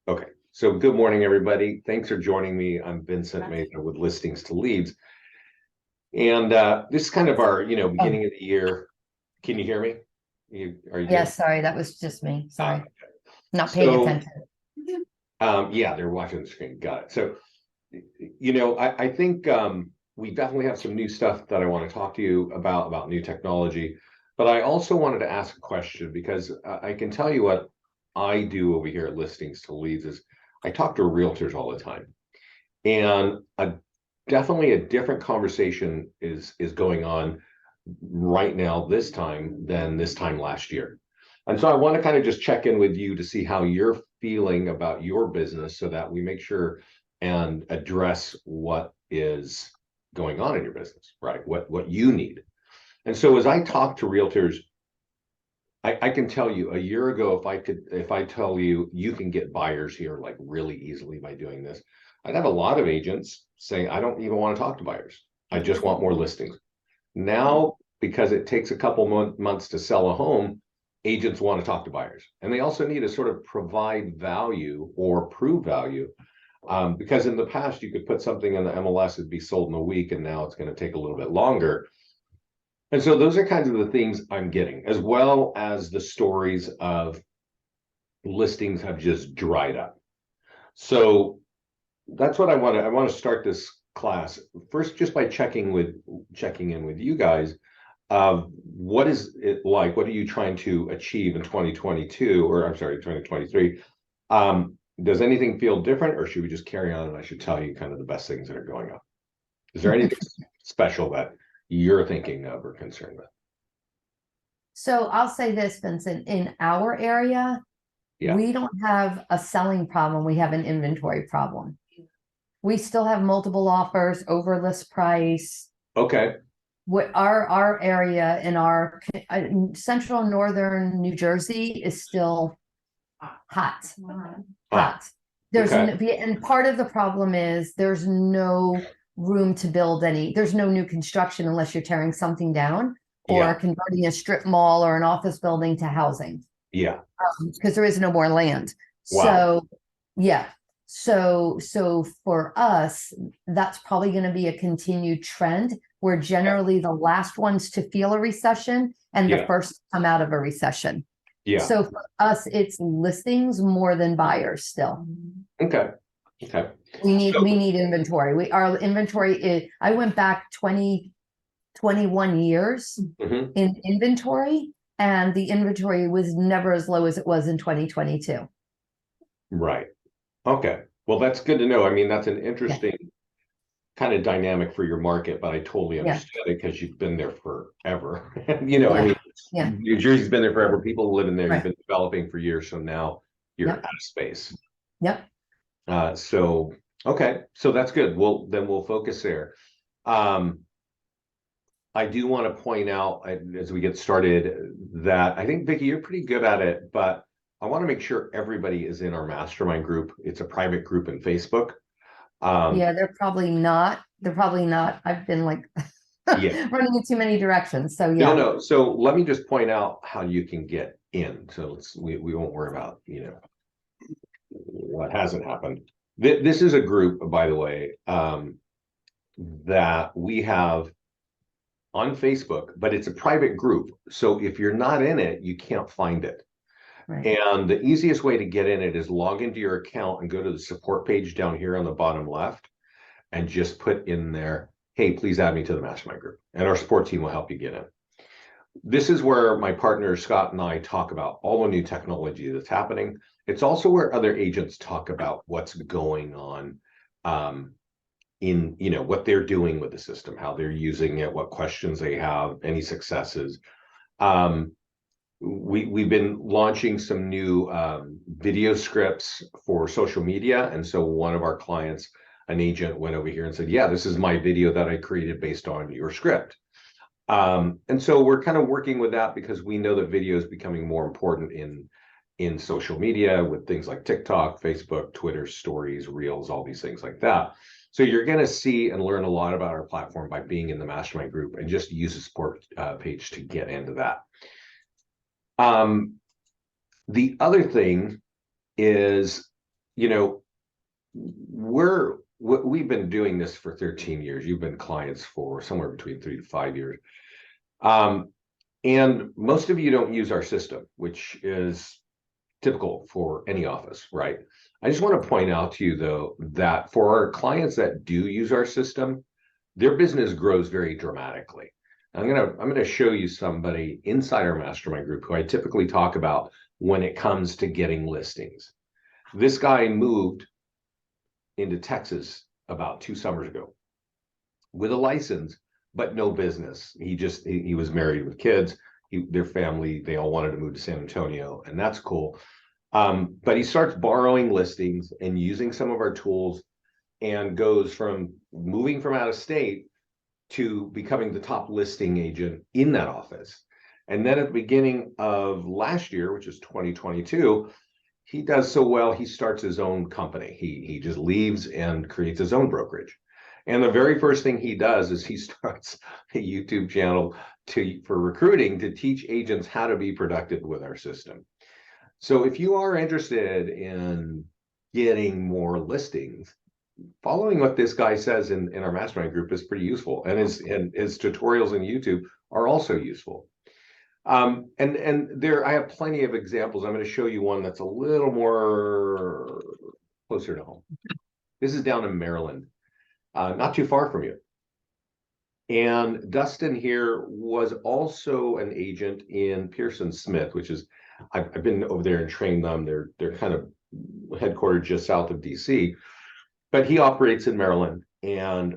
Okay, so good morning, everybody. Thanks for joining me. I'm Vincent Meza with Listings to Leads. And this is kind of our, Oh, beginning of the year. Can you hear me? Are you good? yes, sorry, that was just me. Sorry, Okay. not paying So, attention. yeah, they're watching the screen. Got it. So, I think we definitely have some new stuff that I want to talk to you about new technology. But I also wanted to ask a question because I can tell you what I do over here at Listings to Leads is I talk to realtors all the time. And definitely a different conversation is going on right now this time than this time last year. And so I want to kind of just check in with you to see how you're feeling about your business so that we make sure and address what is going on in your business, right? What you need. And so as I talk to realtors, I can tell you a year ago, if I tell you you can get buyers here like really easily by doing this, I'd have a lot of agents saying, I don't even want to talk to buyers. I just want more listings. Now, because it takes a couple months to sell a home, agents want to talk to buyers. And they also need to sort of provide value or prove value. Because in the past, you could put something in the MLS, it'd be sold in a week, and now it's going to take a little bit longer. And so those are kinds of the things I'm getting, as well as the stories of listings have just dried up. So that's what I want to start this class first, just by checking in with you guys. What is it like? What are you trying to achieve in 2022, or I'm sorry, 2023? Does anything feel different, or should we just carry on and I should tell you kind of the best things that are going on? Is there anything special that you're thinking of or concerned with? So I'll say this, Vincent, in our area, Yeah. we don't have a selling problem. We have an inventory problem. We still have multiple offers over list price. Okay. What our area in our central northern New Jersey is still hot. Ah, There's okay. and part of the problem is there's no room to build there's no new construction unless you're tearing something down or Yeah. converting a strip mall or an office building to housing Yeah. because there is no more land. Wow. So yeah. So for us, that's probably going to be a continued trend. We're Yeah. generally the last ones to feel a recession and the Yeah. first to come out of a recession. Yeah. So for us, it's listings more than buyers still. Okay. Okay. We So, need inventory. Our inventory is, I went back 21 years mhm, in inventory, and the inventory was never as low as it was in 2022. right. Okay. Well, that's good to know. I mean, that's an Yeah, interesting kind of dynamic for your market, but I totally yeah, understand it because you've been there forever. I yeah, mean, yeah, New Jersey's been there forever. People live in there. You've right. been developing for years, so now you're Yep, out of space. yep. So okay, so that's good. Then we'll focus there. Um, I do want to point out as we get started that I think Vicky, you're pretty good at it, but I want to make sure everybody is in our mastermind group. It's a private group in Facebook. Um, Yeah, they're probably not. They're probably not. I've been like yeah, running in too many directions. So no, yeah, no. So let me just point out how you can get in. So we won't worry about what hasn't happened. This is a group, by the way, that we have on Facebook, but it's a private group. So if you're not in it, you can't find it. right. And the easiest way to get in it is log into your account and go to the support page down here on the bottom left and just put in there, hey, please add me to the mastermind group. And our support team will help you get in. This is where my partner Scott and I talk about all the new technology that's happening. It's also where other agents talk about what's going on in what they're doing with the system, how they're using it, what questions they have, any successes. Um, we've been launching some new video scripts for social media, and so one of our clients, an agent, went over here and said, "Yeah, this is my video that I created based on your script." And so we're kind of working with that because we know that video is becoming more important in social media with things like TikTok, Facebook, Twitter, stories, reels, all these things like that. So you're going to see and learn a lot about our platform by being in the mastermind group, and just use the support page to get into that. The other thing is you know, we've been doing this for 13 years. You've been clients for somewhere between 3 to 5 years. And most of you don't use our system, which is typical for any office, right? I just want to point out to you, though, that for our clients that do use our system, their business grows very dramatically. I'm gonna show you somebody inside our mastermind group who I typically talk about when it comes to getting listings. This guy moved into Texas about 2 summers ago with a license, but no business. He was married with kids. Their family, they all wanted to move to San Antonio, and that's cool. But he starts borrowing listings and using some of our tools, and goes from moving from out of state to becoming the top listing agent in that office. And then at the beginning of last year, which is 2022, he does so well, he starts his own company. He just leaves and creates his own brokerage. And the very first thing he does is he starts a YouTube channel for recruiting, to teach agents how to be productive with our system. So if you are interested in getting more listings, following what this guy says in our mastermind group is pretty useful. And his tutorials on YouTube are also useful. And there, I have plenty of examples. I'm going to show you one that's a little more closer to home. This is down in Maryland, not too far from you. And Dustin here was also an agent in Pearson Smith, which is, I've been over there and trained them. They're kind of headquartered just south of DC, but he operates in Maryland. And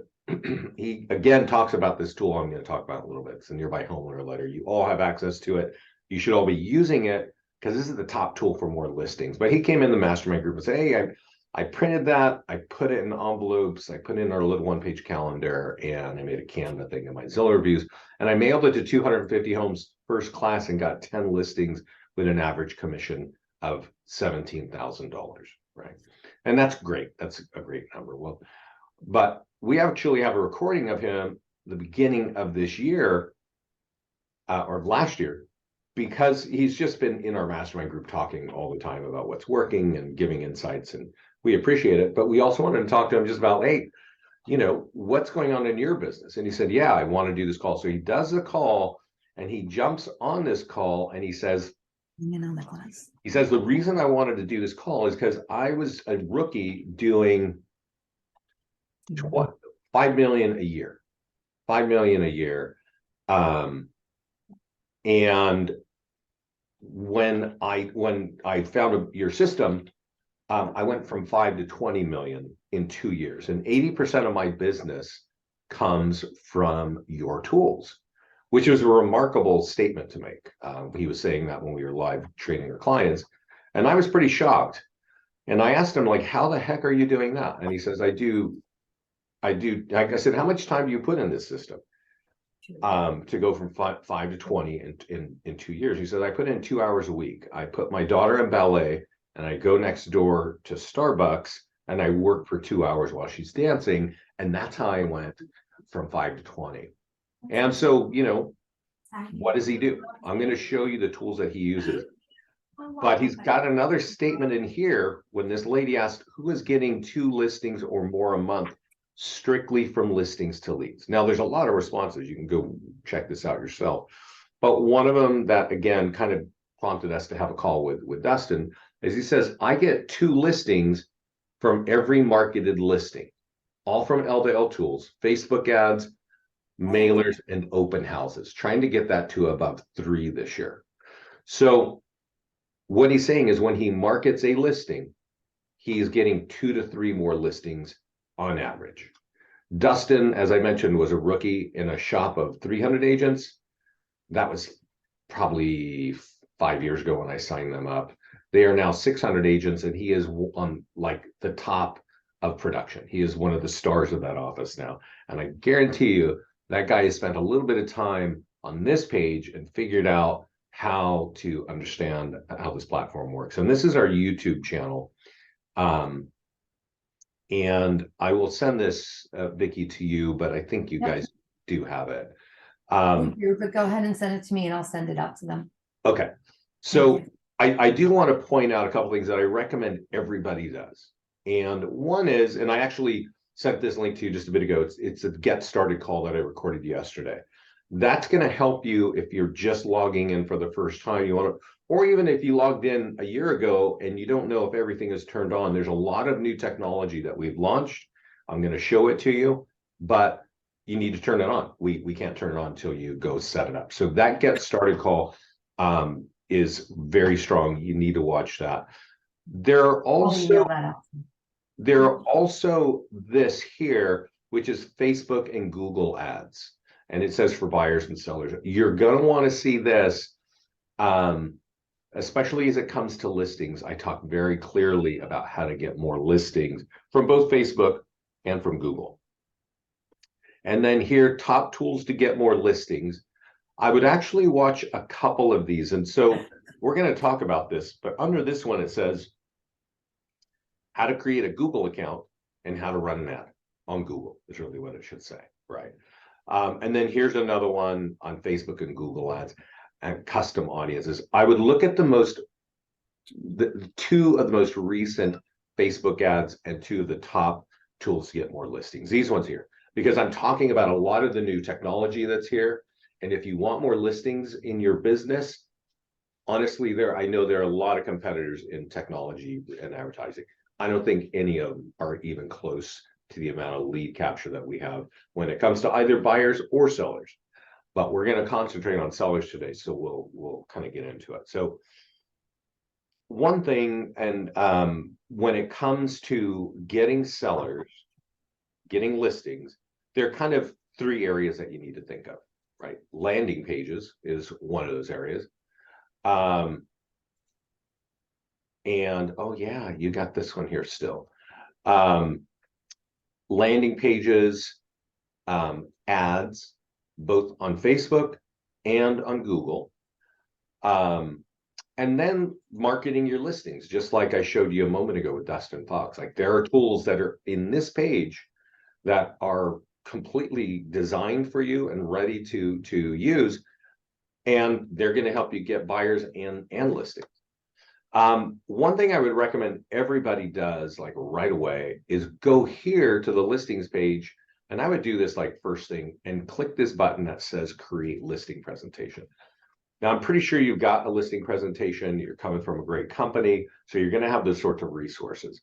he again talks about this tool I'm going to talk about a little bit. It's a nearby homeowner letter. You all have access to it. You should all be using it, because this is the top tool for more listings. But he came in the mastermind group and said, hey, I printed that, I put it in envelopes, I put it in our little one-page calendar, and I made a Canva thing in my Zillow reviews, and I mailed it to 250 homes first class and got 10 listings with an average commission of $17,000, right? And that's great. That's a great number. Well, but we actually have a recording of him the beginning of this year, or last year, because he's just been in our mastermind group talking all the time about what's working and giving insights, and we appreciate it. But we also wanted to talk to him just about, hey, what's going on in your business? And he said, yeah, I want to do this call. So he does the call, and he jumps on this call, and he says, the reason I wanted to do this call is because I was a rookie doing 5 million a year, 5 million a year. And when I found your system, I went from 5 to 20 million in 2 years, and 80% of my business comes from your tools, which was a remarkable statement to make. He was saying that when we were live training our clients, and I was pretty shocked. And I asked him, like, how the heck are you doing that? And he says, I do. Like I said, how much time do you put in this system to go from 5 to 20 in 2 years? He said, I put in 2 hours a week. I put my daughter in ballet, and I go next door to Starbucks, and I work for 2 hours while she's dancing. And that's how I went from 5 to 20. And so, what does he do? I'm going to show you the tools that he uses. But he's got another statement in here when this lady asked, who is getting 2 listings or more a month strictly from listings to leads? Now, there's a lot of responses. You can go check this out yourself. But one of them that, again, kind of prompted us to have a call with Dustin is he says, I get 2 listings from every marketed listing, all from L2L tools, Facebook ads, mailers, and open houses, trying to get that to about 3 this year. So what he's saying is when he markets a listing, he's getting 2 to 3 more listings on average. Dustin, as I mentioned, was a rookie in a shop of 300 agents. That was probably 5 years ago when I signed them up. They are now 600 agents, and he is on like the top of production. He is one of the stars of that office now. And I guarantee you that guy has spent a little bit of time on this page and figured out how to understand how this platform works. And this is our YouTube channel. And I will send this, Vicky, to you, but I think you guys do have it. Thank you, but go ahead and send it to me, and I'll send it out to them. Okay. So I do want to point out a couple things that I recommend everybody does. And one is, and I actually sent this link to you just a bit ago. It's a get started call that I recorded yesterday. That's going to help you if you're just logging in for the first time. You want to, or even if you logged in a year ago and you don't know if everything is turned on. There's a lot of new technology that we've launched. I'm going to show it to you, but you need to turn it on. We can't turn it on until you go set it up. So that get started call is very strong. You need to watch that. There are also this here, which is Facebook and Google ads. And it says for buyers and sellers. You're going to want to see this, especially as it comes to listings. I talk very clearly about how to get more listings from both Facebook and from Google. And then here, top tools to get more listings. I would actually watch a couple of these. And so we're going to talk about this, but under this one, it says how to create a Google account and how to run an ad on Google is really what it should say, right? And then here's another one on Facebook and Google ads and custom audiences. I would look at the two of the most recent Facebook ads and two of the top tools to get more listings. These ones here, because I'm talking about a lot of the new technology that's here. And if you want more listings in your business, honestly, I know there are a lot of competitors in technology and advertising. I don't think any of them are even close to the amount of lead capture that we have when it comes to either buyers or sellers. But we're going to concentrate on sellers today, so we'll kind of get into it. So one thing, and when it comes to getting sellers, getting listings, there are kind of three areas that you need to think of, right? Landing pages is one of those areas. And oh yeah, you got this one here still. Landing pages, ads, both on Facebook and on Google. And then marketing your listings, just like I showed you a moment ago with Dustin Fox. Like there are tools that are in this page that are completely designed for you and ready to use. And they're going to help you get buyers and listings. One thing I would recommend everybody does like right away is go here to the listings page. And I would do this like first thing and click this button that says create listing presentation. Now, I'm pretty sure you've got a listing presentation. You're coming from a great company, so you're going to have those sorts of resources.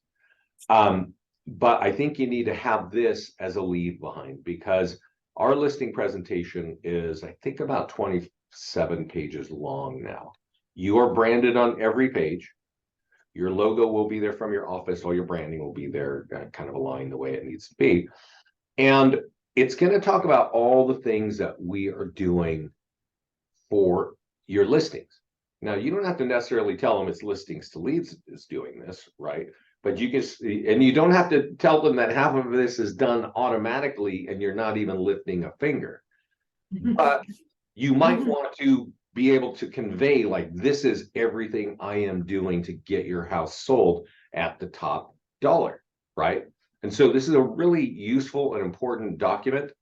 But I think you need to have this as a lead behind, because our listing presentation is, I think, about 27 pages long now. You are branded on every page. Your logo will be there from your office. All your branding will be there, kind of aligned the way it needs to be. And it's going to talk about all the things that we are doing for your listings. Now, you don't have to necessarily tell them it's listings to leads is doing this, right? But you can, and you don't have to tell them that half of this is done automatically and you're not even lifting a finger. But you might want to be able to convey, like, this is everything I am doing to get your house sold at the top dollar, right? And so this is a really useful and important document.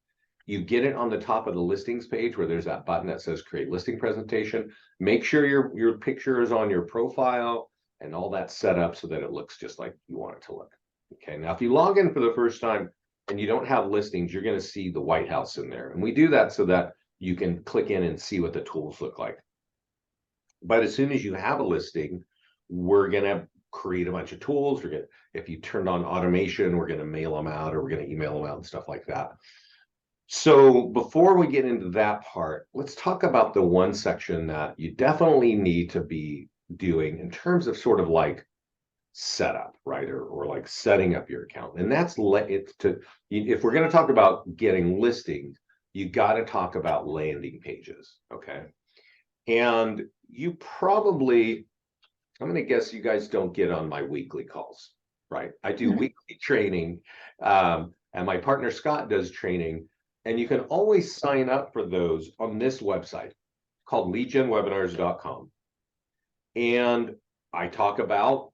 You get it on the top of the listings page where there's that button that says create listing presentation. Make sure your picture is on your profile and all that set up so that it looks just like you want it to look. Okay, now if you log in for the first time and you don't have listings, you're going to see the White House in there. And we do that so that you can click in and see what the tools look like. But as soon as you have a listing, we're going to create a bunch of tools. If you turned on automation, we're going to mail them out, or we're going to email them out and stuff like that. So before we get into that part, let's talk about the one section that you definitely need to be doing in terms of sort of like setup, right? Or like setting up your account. And that's if we're going to talk about getting listings, you got to talk about landing pages. Okay. And you probably, I'm going to guess you guys don't get on my weekly calls, right? I do weekly training, and my partner Scott does training. And you can always sign up for those on this website called leadgenwebinars.com. And I talk about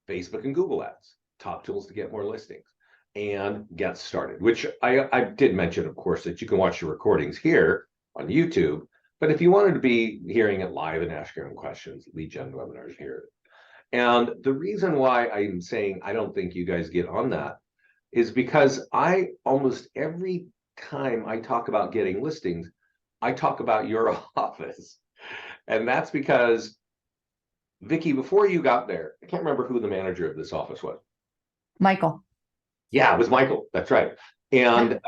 Facebook and Google ads, top tools to get more listings, and get started, which I did mention, of course, that you can watch the recordings here on YouTube. But if you wanted to be hearing it live and ask your own questions, lead gen webinars here. And the reason why I'm saying I don't think you guys get on that is because I almost every time I talk about getting listings, I talk about your office. And that's because, Vicky, before you got there, I can't remember who the manager of this office was. Michael. Yeah, it was Michael. That's right. And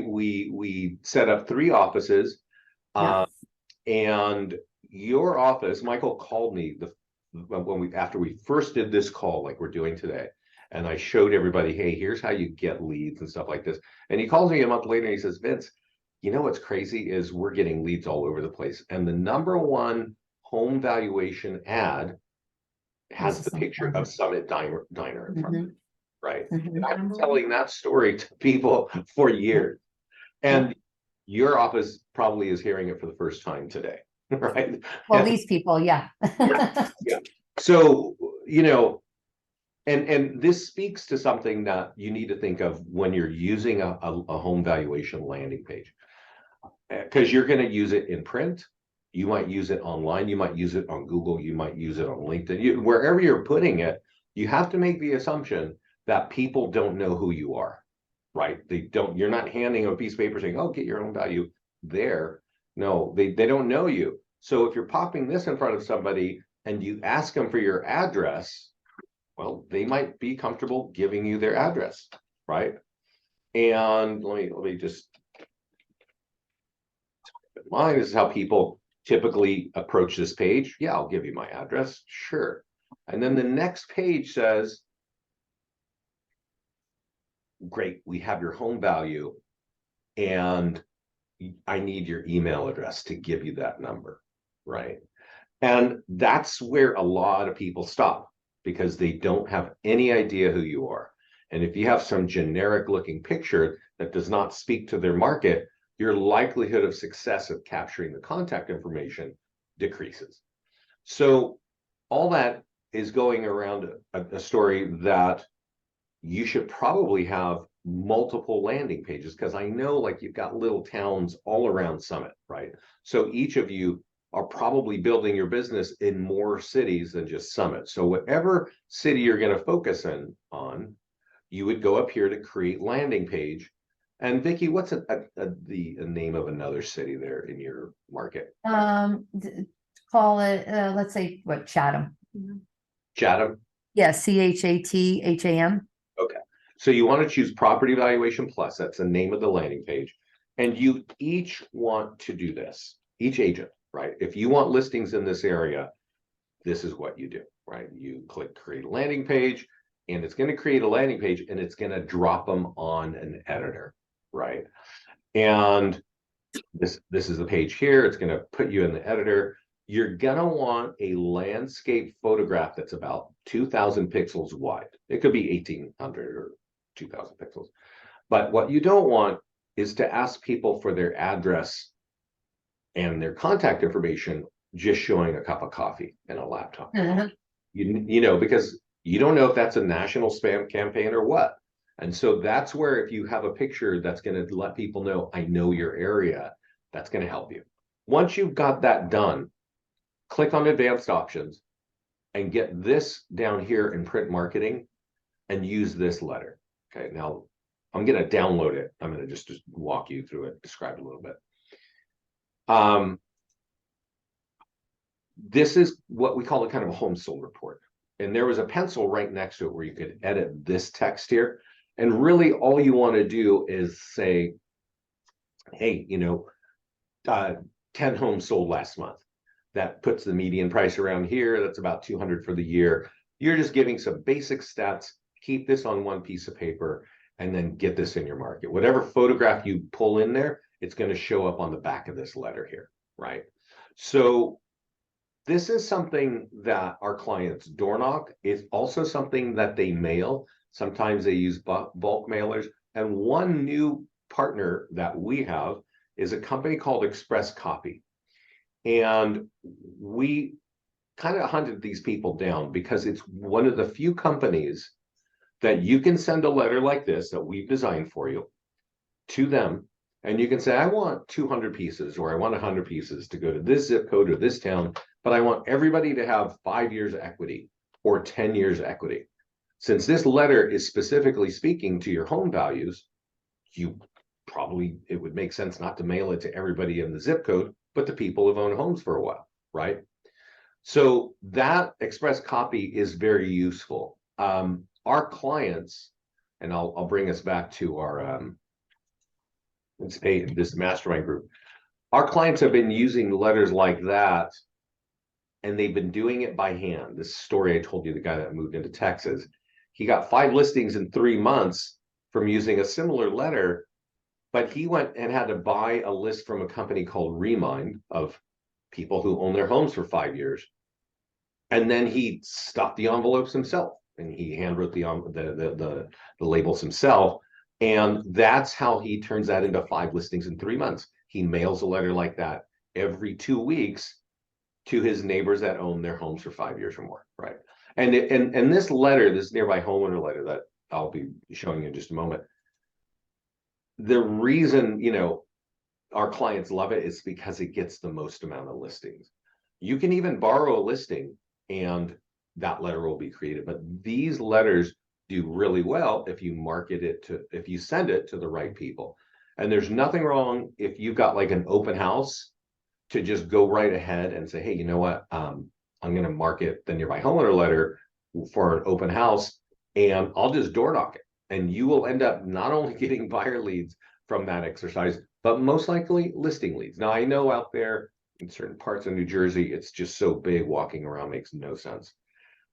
we set up 3 offices. Yeah. And your office, Michael called me after we first did this call, like we're doing today, and I showed everybody, hey, here's how you get leads and stuff like this. And he calls me a month later and he says, Vince, you know what's crazy is we're getting leads all over the place. And the #1 home valuation ad has the picture of Summit Diner in front of it, right? And I've been telling that story to people for years. And your office probably is hearing it for the first time today, right? Well, these people, yeah. Yeah. So, you know, and this speaks to something that you need to think of when you're using a home valuation landing page, because you're going to use it in print. You might use it online. You might use it on Google. You might use it on LinkedIn. Wherever you're putting it, you have to make the assumption that people don't know who you are, right? You're not handing them a piece of paper saying, oh, get your own value there. No, they don't know you. So if you're popping this in front of somebody and you ask them for your address, well, they might be comfortable giving you their address, right? And let me just, mine is how people typically approach this page. Yeah, I'll give you my address. Sure. And then the next page says, great, we have your home value and I need your email address to give you that number, right? And that's where a lot of people stop because they don't have any idea who you are. And if you have some generic looking picture that does not speak to their market, your likelihood of success of capturing the contact information decreases. So all that is going around a story that you should probably have multiple landing pages, because I know like you've got little towns all around Summit, right? So each of you are probably building your business in more cities than just Summit. So whatever city you're going to focus on, you would go up here to create landing page. And Vicky, what's the name of another city there in your market? Call it, let's say, what, Chatham. Chatham? Yeah, CHATHAM. Okay. So you want to choose Property Valuation Plus. That's the name of the landing page. And you each want to do this, each agent, right? If you want listings in this area, this is what you do, right? You click create a landing page, and it's going to create a landing page and it's going to drop them on an editor, right? And this is the page here. It's going to put you in the editor. You're going to want a landscape photograph that's about 2,000 pixels wide. It could be 1,800 or 2,000 pixels. But what you don't want is to ask people for their address and their contact information just showing a cup of coffee and a laptop. You know, because you don't know if that's a national spam campaign or what. And so that's where if you have a picture that's going to let people know, I know your area, that's going to help you. Once you've got that done, click on advanced options and get this down here in print marketing and use this letter. Okay, now I'm going to download it. I'm going to just walk you through it, describe it a little bit. This is what we call a kind of a home sold report. And there was a pencil right next to it where you could edit this text here. And really all you want to do is say, hey, you know, 10 homes sold last month. That puts the median price around here. That's about 200 for the year. You're just giving some basic stats. Keep this on one piece of paper and then get this in your market. Whatever photograph you pull in there, it's going to show up on the back of this letter here, right? So this is something that our clients door knock. It's also something that they mail. Sometimes they use bulk mailers. And one new partner that we have is a company called Express Copy. And we kind of hunted these people down because it's one of the few companies that you can send a letter like this that we've designed for you to them, And you can say, I want 200 pieces, or I want 100 pieces to go to this zip code or this town, but I want everybody to have 5 years of equity or 10 years of equity. Since this letter is specifically speaking to your home values, it would make sense not to mail it to everybody in the zip code, but to people who've owned homes for a while, right? So that express copy is very useful. Our clients, and I'll bring us back to our this mastermind group. Our clients have been using letters like that, and they've been doing it by hand. This story I told you, the guy that moved into Texas, he got 5 listings in 3 months from using a similar letter, but he went and had to buy a list from a company called Remind of people who own their homes for 5 years. And then he stuffed the envelopes himself, and he handwrote the labels himself. And that's how he turns that into 5 listings in 3 months. He mails a letter like that every 2 weeks to his neighbors that own their homes for 5 years or more, right? And this letter, this nearby homeowner letter that I'll be showing you in just a moment, the reason, our clients love it is because it gets the most amount of listings. You can even borrow a listing and that letter will be created, but these letters do really well if you if you send it to the right people. And there's nothing wrong if you've got like an open house to just go right ahead and say, hey, you know what? I'm going to market the nearby homeowner letter for an open house, and I'll just door knock it. And you will end up not only getting buyer leads from that exercise, but most likely listing leads. Now, I know out there in certain parts of New Jersey, it's just so big, walking around makes no sense.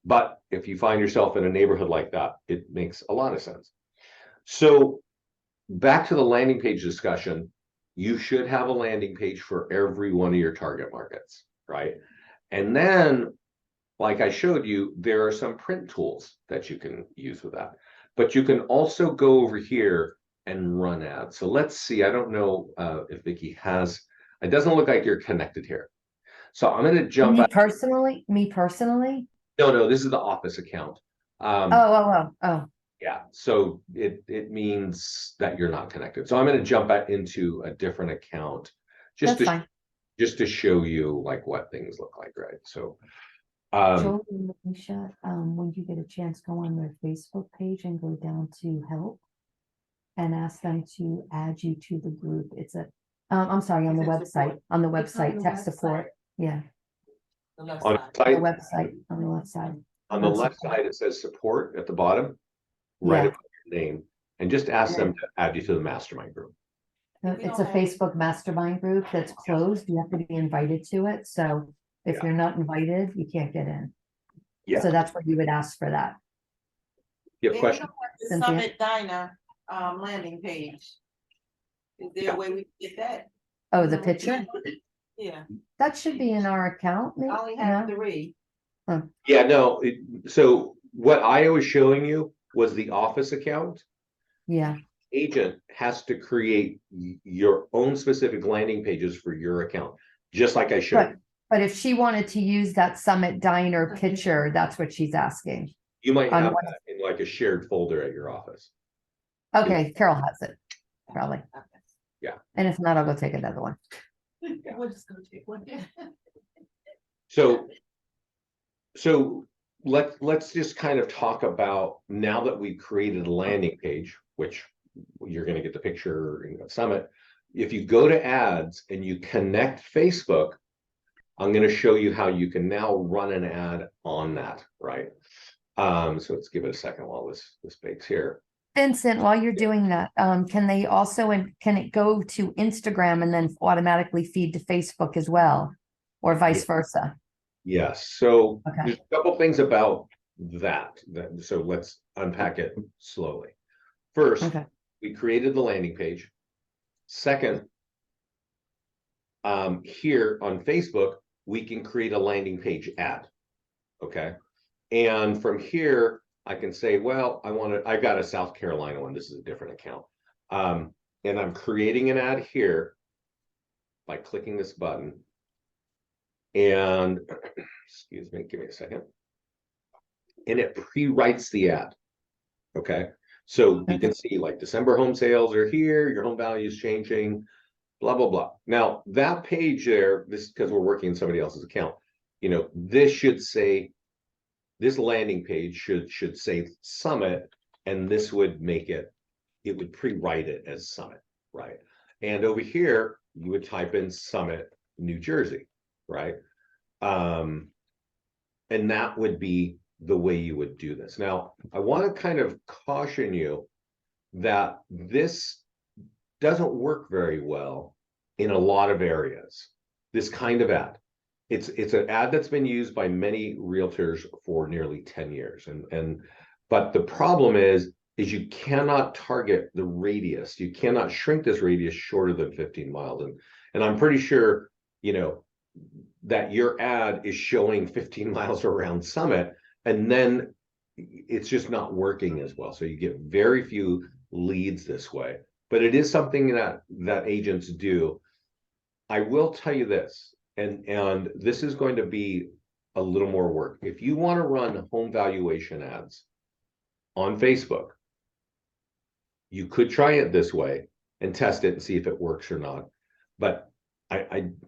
But if you find yourself in a neighborhood like that, it makes a lot of sense. So back to the landing page discussion, you should have a landing page for every one of your target markets, right? And then, like I showed you, there are some print tools that you can use with that. But you can also go over here and run ads. So let's see, I don't know if Vicky has, it doesn't look like you're connected here. So I'm going to jump Me out. personally? No, this is the office account. Oh. Yeah, so it means that you're not connected. So I'm going to jump back into a different account just That's fine. just to show you like what things look like, right? So Joey and Alicia, when you get a chance, go on their Facebook page and go down to help and ask them to add you to the group. It's I'm sorry, on the website, tech support. Yeah, The left on side. the site, website on the left side. on the left side, it says support at the bottom, right Yeah. above your name, and just ask them to add you to the mastermind group. It's a Facebook mastermind group that's closed. You have to be invited to it. So if Yeah. you're not invited, you can't get in. Yeah. So that's where you would ask for that. You have questions? The Cynthia? Summit Diner landing page. Is there a way we can get that? Oh, the picture? Yeah, That should be in our account. I only have 3. Yeah, no. So what I was showing you was the office account. Yeah. Agent has to create your own specific landing pages for your account, just like I showed. But if she wanted to use that Summit Diner picture, that's what she's asking. You might On have what- that in like a shared folder at your office. Okay, Carol has it, probably. Yeah. And if not, I'll go take another one. We'll just go take one. So let's just kind of talk about, now that we've created a landing page, which you're going to get the picture in the Summit. If you go to ads and you connect Facebook, I'm going to show you how you can now run an ad on that, right? So let's give it a second while this bakes here. Vincent, while you're doing that, can they also, and can it go to Instagram and then automatically feed to Facebook as well? Or vice versa? Yes. So Okay. there's a couple things about that. So let's unpack it slowly. First, Okay. we created the landing page. Second, here on Facebook, we can create a landing page ad. Okay. And from here, I can say, well, I've got a South Carolina one. This is a different account. And I'm creating an ad here by clicking this button. And excuse me, give me a second. And it pre-writes the ad. Okay. So you can see like December home sales are here, your home value is changing, blah, blah, blah. Now that page there, this because we're working in somebody else's account, this should say, this landing page should say Summit, and this would make it would pre-write it as Summit, right? And over here, you would type in Summit, New Jersey, right? And that would be the way you would do this. Now, I want to kind of caution you that this doesn't work very well in a lot of areas. This kind of ad. It's an ad that's been used by many realtors for nearly 10 years. But the problem is you cannot target the radius. You cannot shrink this radius shorter than 15 miles. And I'm pretty sure, that your ad is showing 15 miles around Summit, and then it's just not working as well. So you get very few leads this way, but it is something that agents do. I will tell you this, and this is going to be a little more work. If you want to run home valuation ads on Facebook, you could try it this way and test it and see if it works or not. But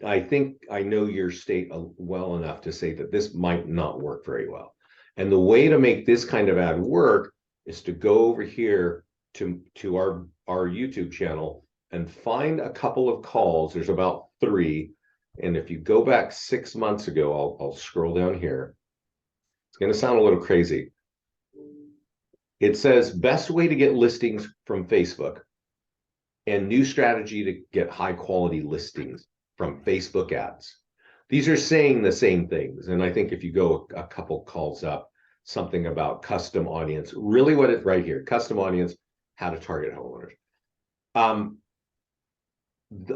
I think I know your state well enough to say that this might not work very well. And the way to make this kind of ad work is to go over here to our YouTube channel and find a couple of calls. There's about 3. And if you go back 6 months ago, I'll scroll down here. It's going to sound a little crazy. It says best way to get listings from Facebook and new strategy to get high quality listings from Facebook ads. These are saying the same things. And I think if you go a couple calls up, something about custom audience, really what it's right here, custom audience, how to target homeowners.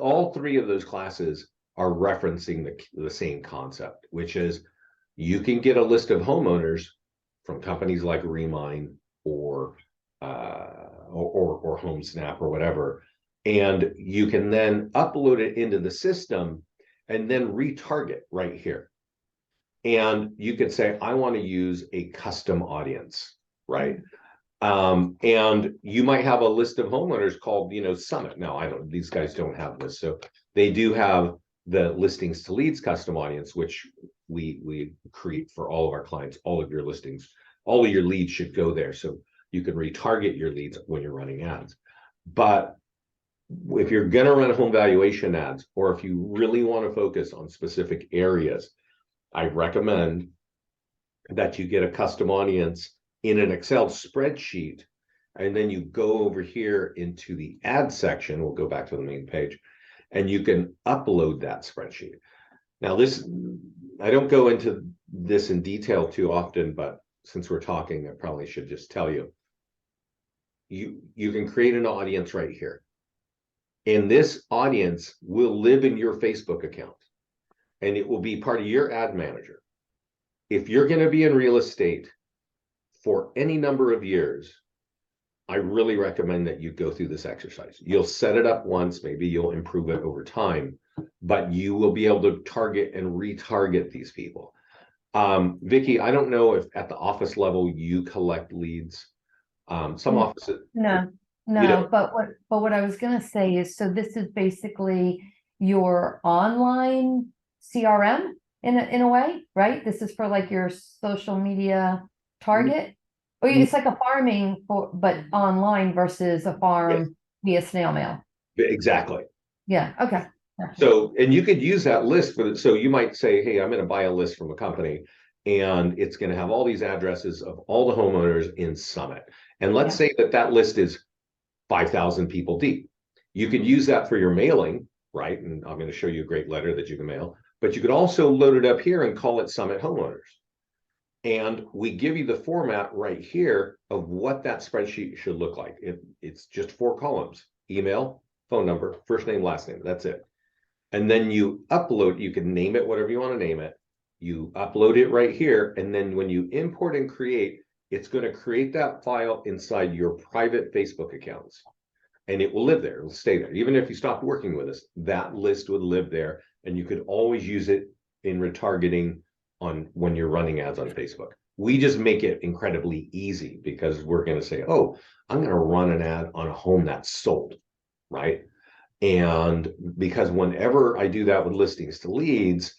All 3 of those classes are referencing the same concept, which is you can get a list of homeowners from companies like Remine or HomeSnap or whatever, and you can then upload it into the system and then retarget right here. And you could say, I want to use a custom audience, right? And you might have a list of homeowners called, Summit. Now, these guys don't have this. So they do have the listings to leads custom audience, which we create for all of our clients. All of your listings, all of your leads should go there. So you can retarget your leads when you're running ads. But if you're going to run home valuation ads, or if you really want to focus on specific areas, I recommend that you get a custom audience in an Excel spreadsheet, and then you go over here into the ad section. We'll go back to the main page, and you can upload that spreadsheet. Now, I don't go into this in detail too often, but since we're talking, I probably should just tell you. You can create an audience right here. And this audience will live in your Facebook account, and it will be part of your ad manager. If you're going to be in real estate for any number of years, I really recommend that you go through this exercise. You'll set it up once, maybe you'll improve it over time, but you will be able to target and retarget these people. Vicki, I don't know if at the office level you collect leads. Some offices. No, but what I was gonna say is, so this is basically your online CRM in a way, right? This is for like your social media target, or it's like a farming but online versus a farm via snail mail. Exactly. Yeah. Okay. So, and you could use that list so you might say, hey, I'm going to buy a list from a company, and it's going to have all these addresses of all the homeowners in Summit. And let's say that list is 5,000 people deep. You could use that for your mailing, right? And I'm going to show you a great letter that you can mail, but you could also load it up here and call it Summit Homeowners. And we give you the format right here of what that spreadsheet should look like. It's just 4 columns: email, phone number, first name, last name. That's it. And then you upload, you can name it whatever you want to name it. You upload it right here. And then when you import and create, it's going to create that file inside your private Facebook accounts, and it will live there. It'll stay there. Even if you stopped working with us, that list would live there, and you could always use it in retargeting on when you're running ads on Facebook. We just make it incredibly easy because we're going to say, oh, I'm going to run an ad on a home that's sold, right? And because whenever I do that with listings to leads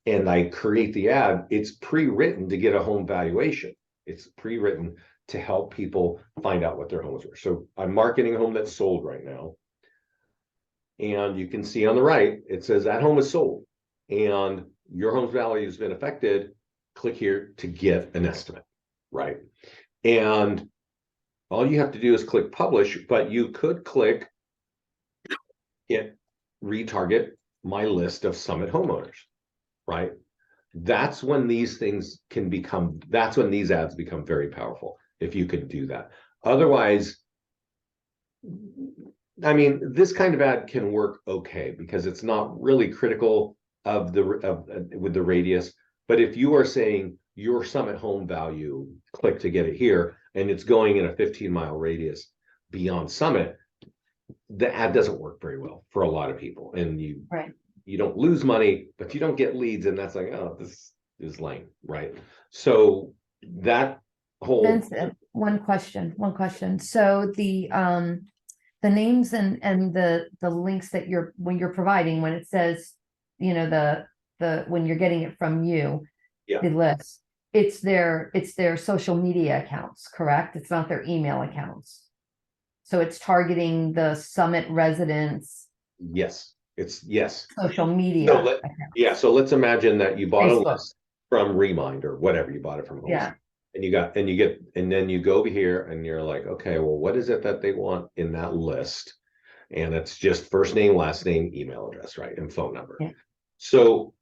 and I create the ad, it's pre-written to get a home valuation. It's pre-written to help people find out what their homes were. So I'm marketing a home that's sold right now. And you can see on the right, it says that home is sold and your home's value has been affected. Click here to get an estimate, right? And all you have to do is click publish, but you could click it, retarget my list of Summit homeowners, right? That's when these things can become, that's when these ads become very powerful, if you can do that. Otherwise, I mean, this kind of ad can work okay because it's not really critical of the with the radius. But if you are saying your Summit home value, click to get it here, and it's going in a 15-mile radius beyond Summit, the ad doesn't work very well for a lot of people, and Right. you don't lose money, but you don't get leads, and that's like, oh, this is lame, right? So that whole Vince, one question. So the names and the links that when you're providing, when it says, you know, when you're getting it from you, Yeah. the list, it's their social media accounts, correct? It's not their email accounts. So it's targeting the Summit residents' yes, it's yes. social media. So accounts. so let's imagine that you bought Facebook. a list from Remind or whatever, you bought it from Homes. Yeah. And then you go over here and you're like, okay, well, what is it that they want in that list? And it's just first name, last name, email address, right? And phone number. Yeah. So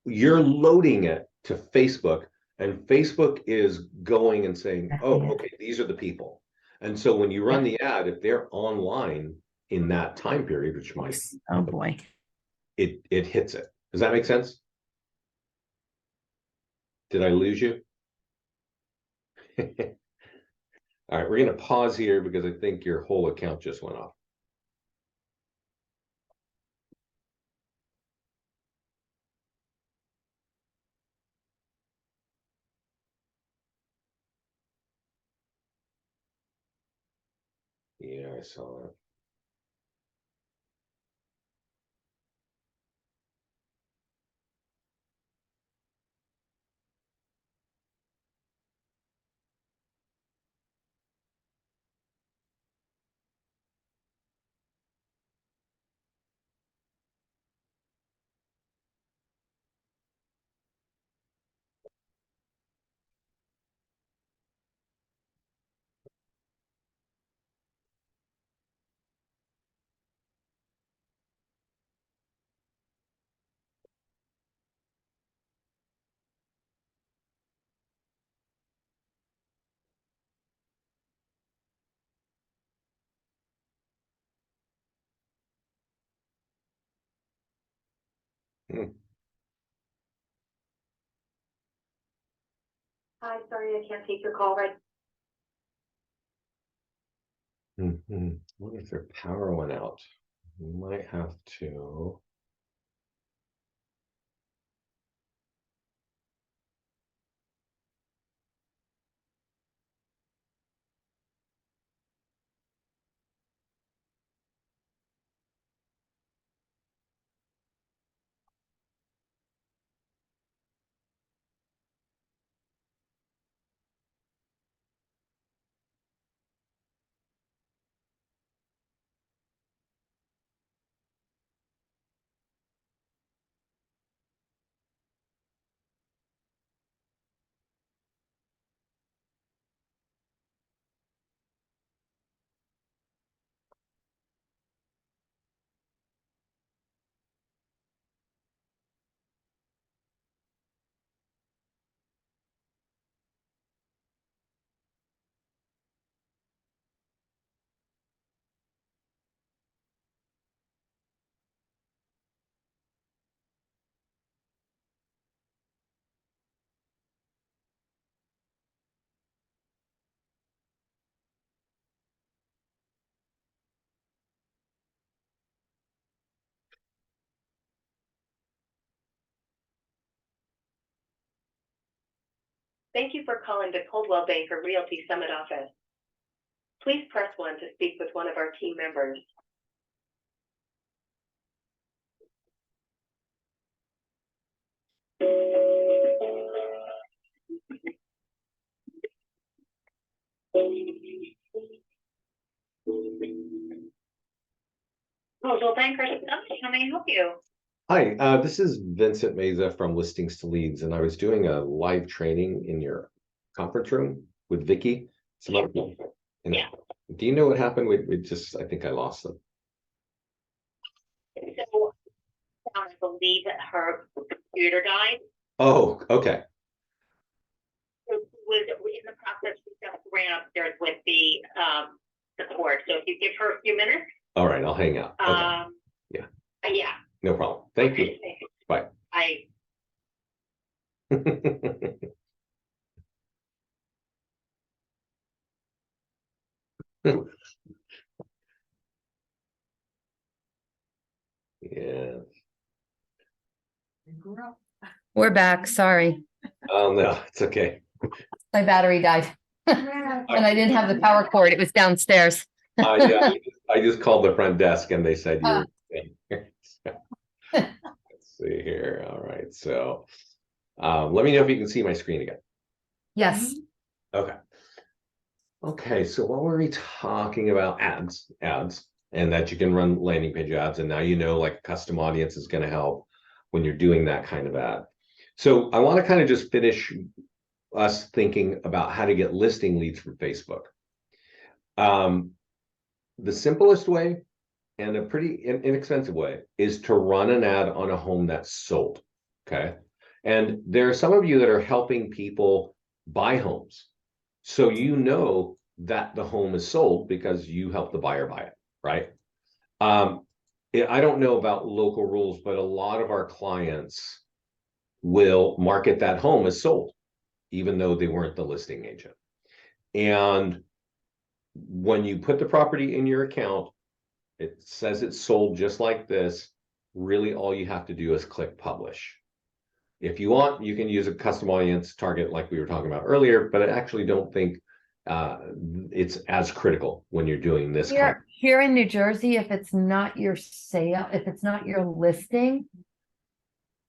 you're loading it to Facebook, and Facebook is going and saying, oh, okay, these are the people. And so when you run the ad, if they're online in that time period, which might, oh boy, it hits it. Does that make sense? Did I lose you? All right, we're going to pause here because I think your whole account just went off. Yeah, I saw that. Hi, sorry, I can't take your call right. What if their power went out? We might have to. Thank you for calling the Coldwell Banker Realty Summit office. Please press 1 to speak with one of our team members. Coldwell Banker Summit, how may I help you? Hi, this is Vincent Meza from Listings to Leads, and I was doing a live training in your conference room with Vicky. Some other people. And Yeah. do you know what happened? We just, I think I lost them. So, I believe that her computer died. Oh, okay. So she was in the process, she just ran upstairs with the cord. So if you give her a few minutes. All right, I'll hang out. Okay. Yeah. Yeah. No problem. Thank you. Bye. Yeah. We're back, sorry. Oh, no, it's okay. My battery died. And I didn't have the power cord, it was downstairs. Yeah, I just called the front desk and they said you were. Let's see here. All right, so let me know if you can see my screen again. Yes, Okay. Okay, so what were we talking about? Ads, and that you can run landing page ads, and now you know like a custom audience is going to help when you're doing that kind of ad. So I want to kind of just finish us thinking about how to get listing leads from Facebook. The simplest way and a pretty inexpensive way is to run an ad on a home that's sold. Okay. And there are some of you that are helping people buy homes. So you know that the home is sold because you help the buyer buy it, right? I don't know about local rules, but a lot of our clients will market that home as sold, even though they weren't the listing agent. And when you put the property in your account, it says it's sold just like this. Really, all you have to do is click publish. If you want, you can use a custom audience target like we were talking about earlier, but I actually don't think it's as critical when you're doing this. here in New Jersey, if it's not your sale, if it's not your listing,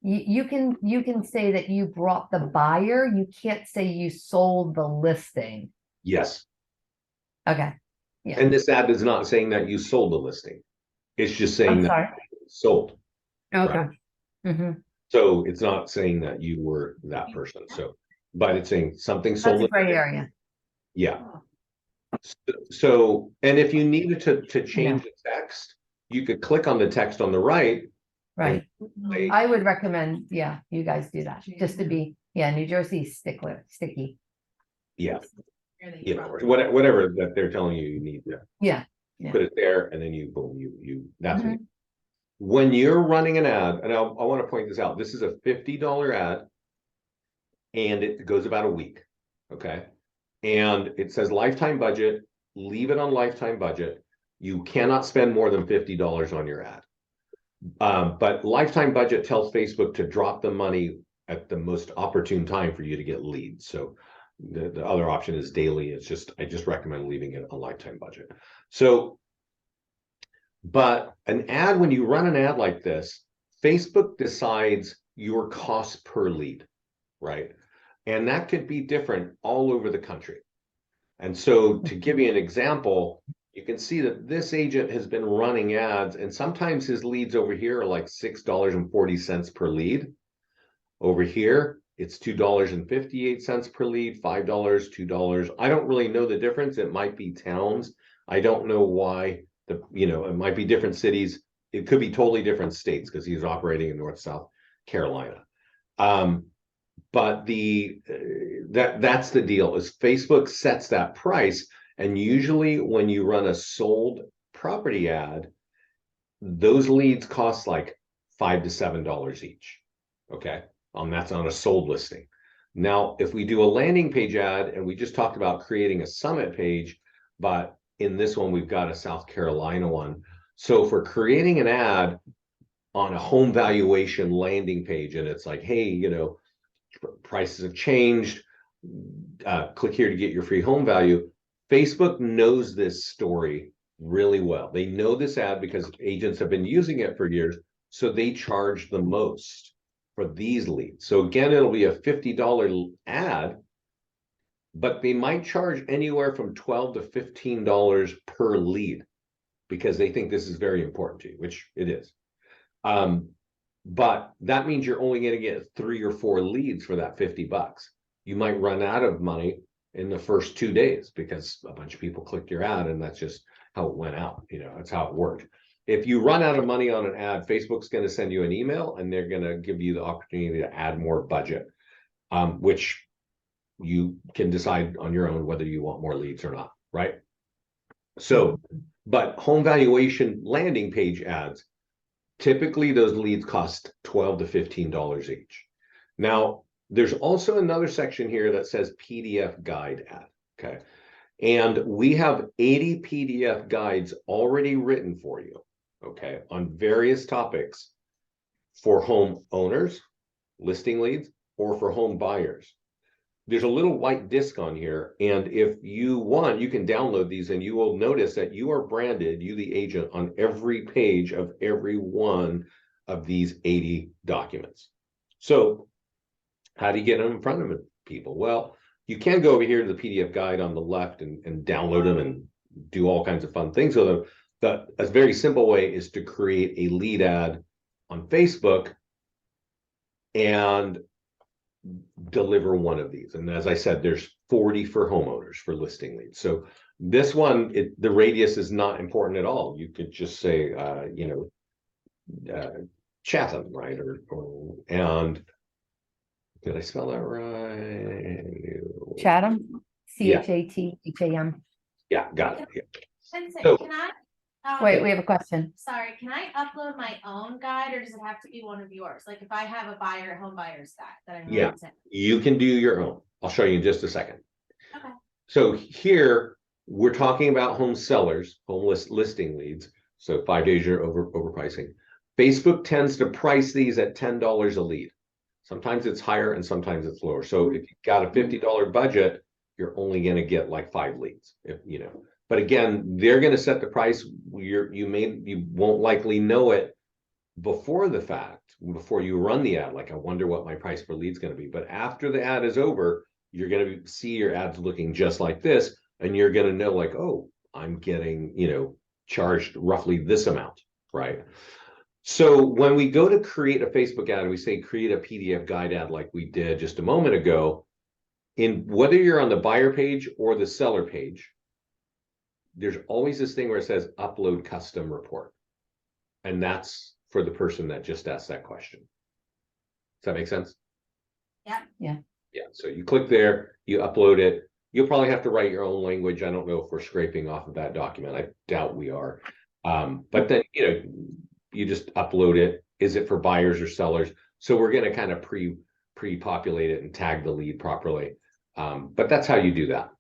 you can say that you brought the buyer. You can't say you sold the listing. Yes. Okay. Yeah. And this ad is not saying that you sold the listing. It's just saying that it's sold. Okay. Right? Mm-hmm. So it's not saying that you were that person. So, but it's saying something sold. That's a gray area. Yeah. So, and if you needed to change the text, you could click on the text on the right. Right. I would recommend, yeah, you guys do that just to be, New Jersey sticky. Yeah. You know, whatever that they're telling you need to put it there, and then you boom, you that's what when you're running an ad, and I want to point this out, this is a $50 ad and it goes about a week. Okay. And it says lifetime budget, leave it on lifetime budget. You cannot spend more than $50 on your ad. But lifetime budget tells Facebook to drop the money at the most opportune time for you to get leads. So the other option is daily. I just recommend leaving it a lifetime budget. So, but an ad, when you run an ad like this, Facebook decides your cost per lead, right? And that could be different all over the country. And so to give you an example, you can see that this agent has been running ads, and sometimes his leads over here are like $6.40 per lead. Over here, it's $2.58 per lead, $5, $2. I don't really know the difference. It might be towns. I don't know why it might be different cities. It could be totally different states because he's operating in North South Carolina. But that's the deal is Facebook sets that price. And usually when you run a sold property ad, those leads cost like $5 to $7 each. Okay. That's on a sold listing. Now, if we do a landing page ad, and we just talked about creating a summit page, but in this one, we've got a South Carolina one. So for creating an ad on a home valuation landing page, and it's like, hey, prices have changed. click here to get your free home value. Facebook knows this story really well. They know this ad because agents have been using it for years. So they charge the most for these leads. So again, it'll be a $50 ad, but they might charge anywhere from $12 to $15 per lead because they think this is very important to you, which it is. But that means you're only going to get 3 or 4 leads for that $50. You might run out of money in the first 2 days because a bunch of people clicked your ad, and that's just how it went out. That's how it worked. If you run out of money on an ad, Facebook's going to send you an email and they're going to give you the opportunity to add more budget, which you can decide on your own whether you want more leads or not, right? So, but home valuation landing page ads, typically those leads cost $12 to $15 each. Now, there's also another section here that says PDF guide ad, okay? And we have 80 PDF guides already written for you, okay, on various topics for home owners, listing leads, or for home buyers. There's a little white disc on here, and if you want, you can download these, and you will notice that you are branded, you the agent, on every page of every one of these 80 documents. So how do you get them in front of people? Well, you can go over here to the PDF guide on the left and download them and do all kinds of fun things with them. But a very simple way is to create a lead ad on Facebook and deliver one of these. And as I said, there's 40 for homeowners for listing leads. So this one, the radius is not important at all. You could just say, Chatham, right? And did I spell that right? Chatham, CHATHAM. Yeah, got it. Yeah. Vincent, So- can I? Wait, we have a question. Sorry, can I upload my own guide or does it have to be one of yours? Like if I have a home buyer's guide that I know Yeah. it's in. You can do your own. I'll show you in just a second. Okay. So here we're talking about home sellers, listing leads. So 5 days you're overpricing. Facebook tends to price these at $10 a lead. Sometimes it's higher and sometimes it's lower. So if you've got a $50 budget, you're only going to get like 5 leads, But again, they're going to set the price. You won't likely know it before the fact, before you run the ad. Like, I wonder what my price per lead is going to be. But after the ad is over, you're going to see your ads looking just like this, and you're going to know, like, oh, I'm getting, charged roughly this amount, right? So when we go to create a Facebook ad, we say create a PDF guide ad like we did just a moment ago. In whether you're on the buyer page or the seller page, there's always this thing where it says upload custom report. And that's for the person that just asked that question. Does that make sense? Yeah. Yeah. Yeah. So you click there, you upload it. You'll probably have to write your own language. I don't know if we're scraping off of that document. I doubt we are. But then, you just upload it. Is it for buyers or sellers? So we're going to kind of pre-populate it and tag the lead properly. But that's how you do that.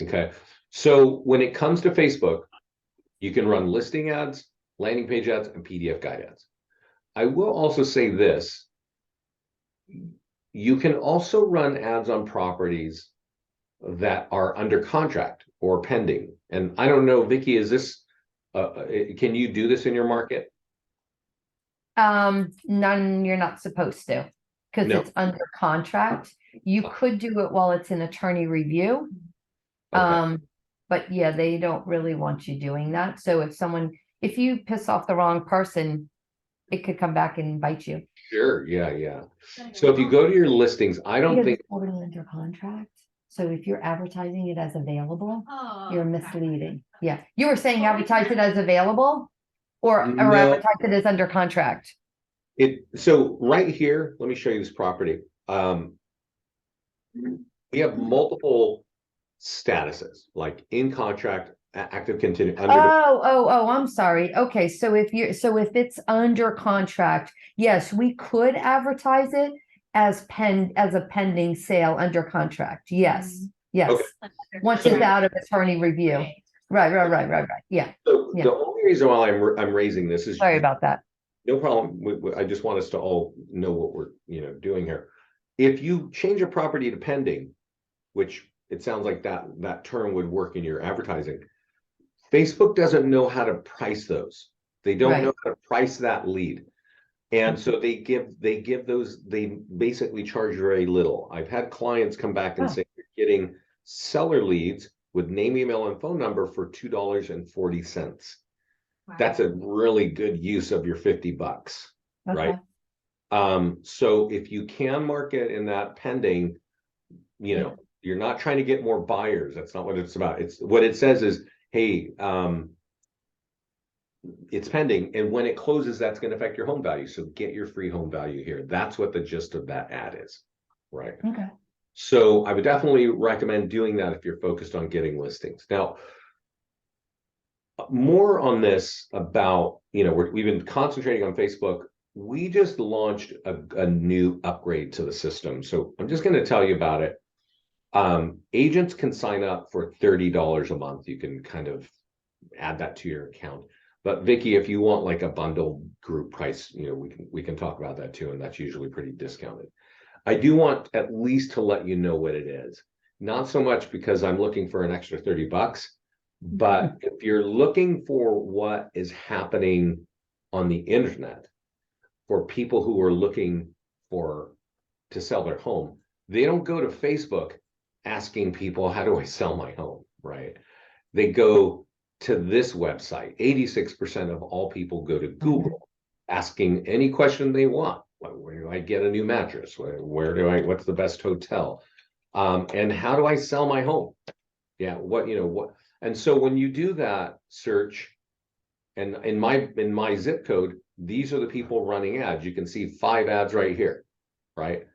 Okay. So when it comes to Facebook, you can run listing ads, landing page ads, and PDF guide ads. I will also say this. You can also run ads on properties that are under contract or pending. And I don't know, Vicky, is this, can you do this in your market? None, you're not supposed to, because No. it's under contract. You could do it while it's in attorney review. Okay. But yeah, they don't really want you doing that. So if you piss off the wrong person, it could come back and bite you. Sure. Yeah. So if you go to your listings, I don't Because think, it's already under contract. So if you're advertising it as available, Oh. you're okay. misleading. Yeah, you were saying advertise it as available or No. advertise it as under contract. so right here, let me show you this property. We have multiple statuses, like in contract, active, continue, under. Oh, I'm sorry. Okay, so if it's under contract, yes, we could advertise it as a pending sale under contract. Yes, yes. Okay. Once it's out of attorney review. Right. Yeah, So yeah. the only reason why I'm raising this is Sorry about that. no problem. I just want us to all know what we're doing here. If you change a property to pending, which it sounds like that term would work in your advertising. Facebook doesn't know how to price those. They don't Right. know how to price that lead. And so they give those, they basically charge very little. I've had clients come back and Oh. say you're getting seller leads with name, email, and phone number for $2.40. That's a really good use of your $50, right? Okay. So if you can market in that pending, Yeah. you're not trying to get more buyers. That's not what it's about. It's what it says is, hey, it's pending, and when it closes, that's going to affect your home value. So get your free home value here. That's what the gist of that ad is, right? Okay. So I would definitely recommend doing that if you're focused on getting listings. Now, more on this about, we've been concentrating on Facebook. We just launched a new upgrade to the system. So I'm just going to tell you about it. Agents can sign up for $30 a month. You can kind of add that to your account. But Vicky, if you want like a bundle group price, we can talk about that too, and that's usually pretty discounted. I do want at least to let you know what it is. Not so much because I'm looking for an extra $30, but if you're looking for what is happening on the internet for people who are looking to sell their home, they don't go to Facebook asking people, how do I sell my home, right? They go to this website. 86% of all people go to Google asking any question they want. Where do I get a new mattress? What's the best hotel? And how do I sell my home? Yeah, what? And so when you do that search, and in my zip code, these are the people running ads. You can see 5 ads right here, right?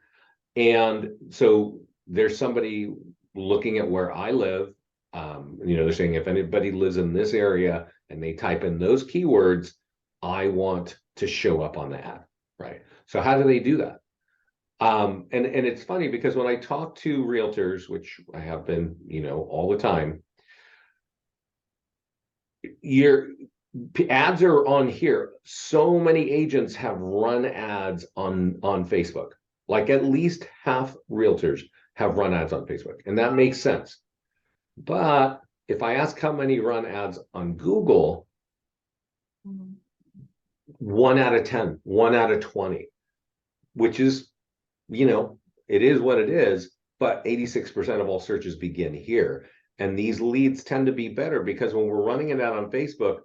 And so there's somebody looking at where I live. They're saying if anybody lives in this area and they type in those keywords, I want to show up on the ad, right? So how do they do that? And it's funny because when I talk to realtors, which I have been, all the time, your ads are on here. So many agents have run ads on Facebook. Like at least half realtors have run ads on Facebook, and that makes sense. But if I ask how many run ads on Google, 1 out of 10, 1 out of 20, which is, it is what it is, but 86% of all searches begin here. And these leads tend to be better because when we're running it out on Facebook,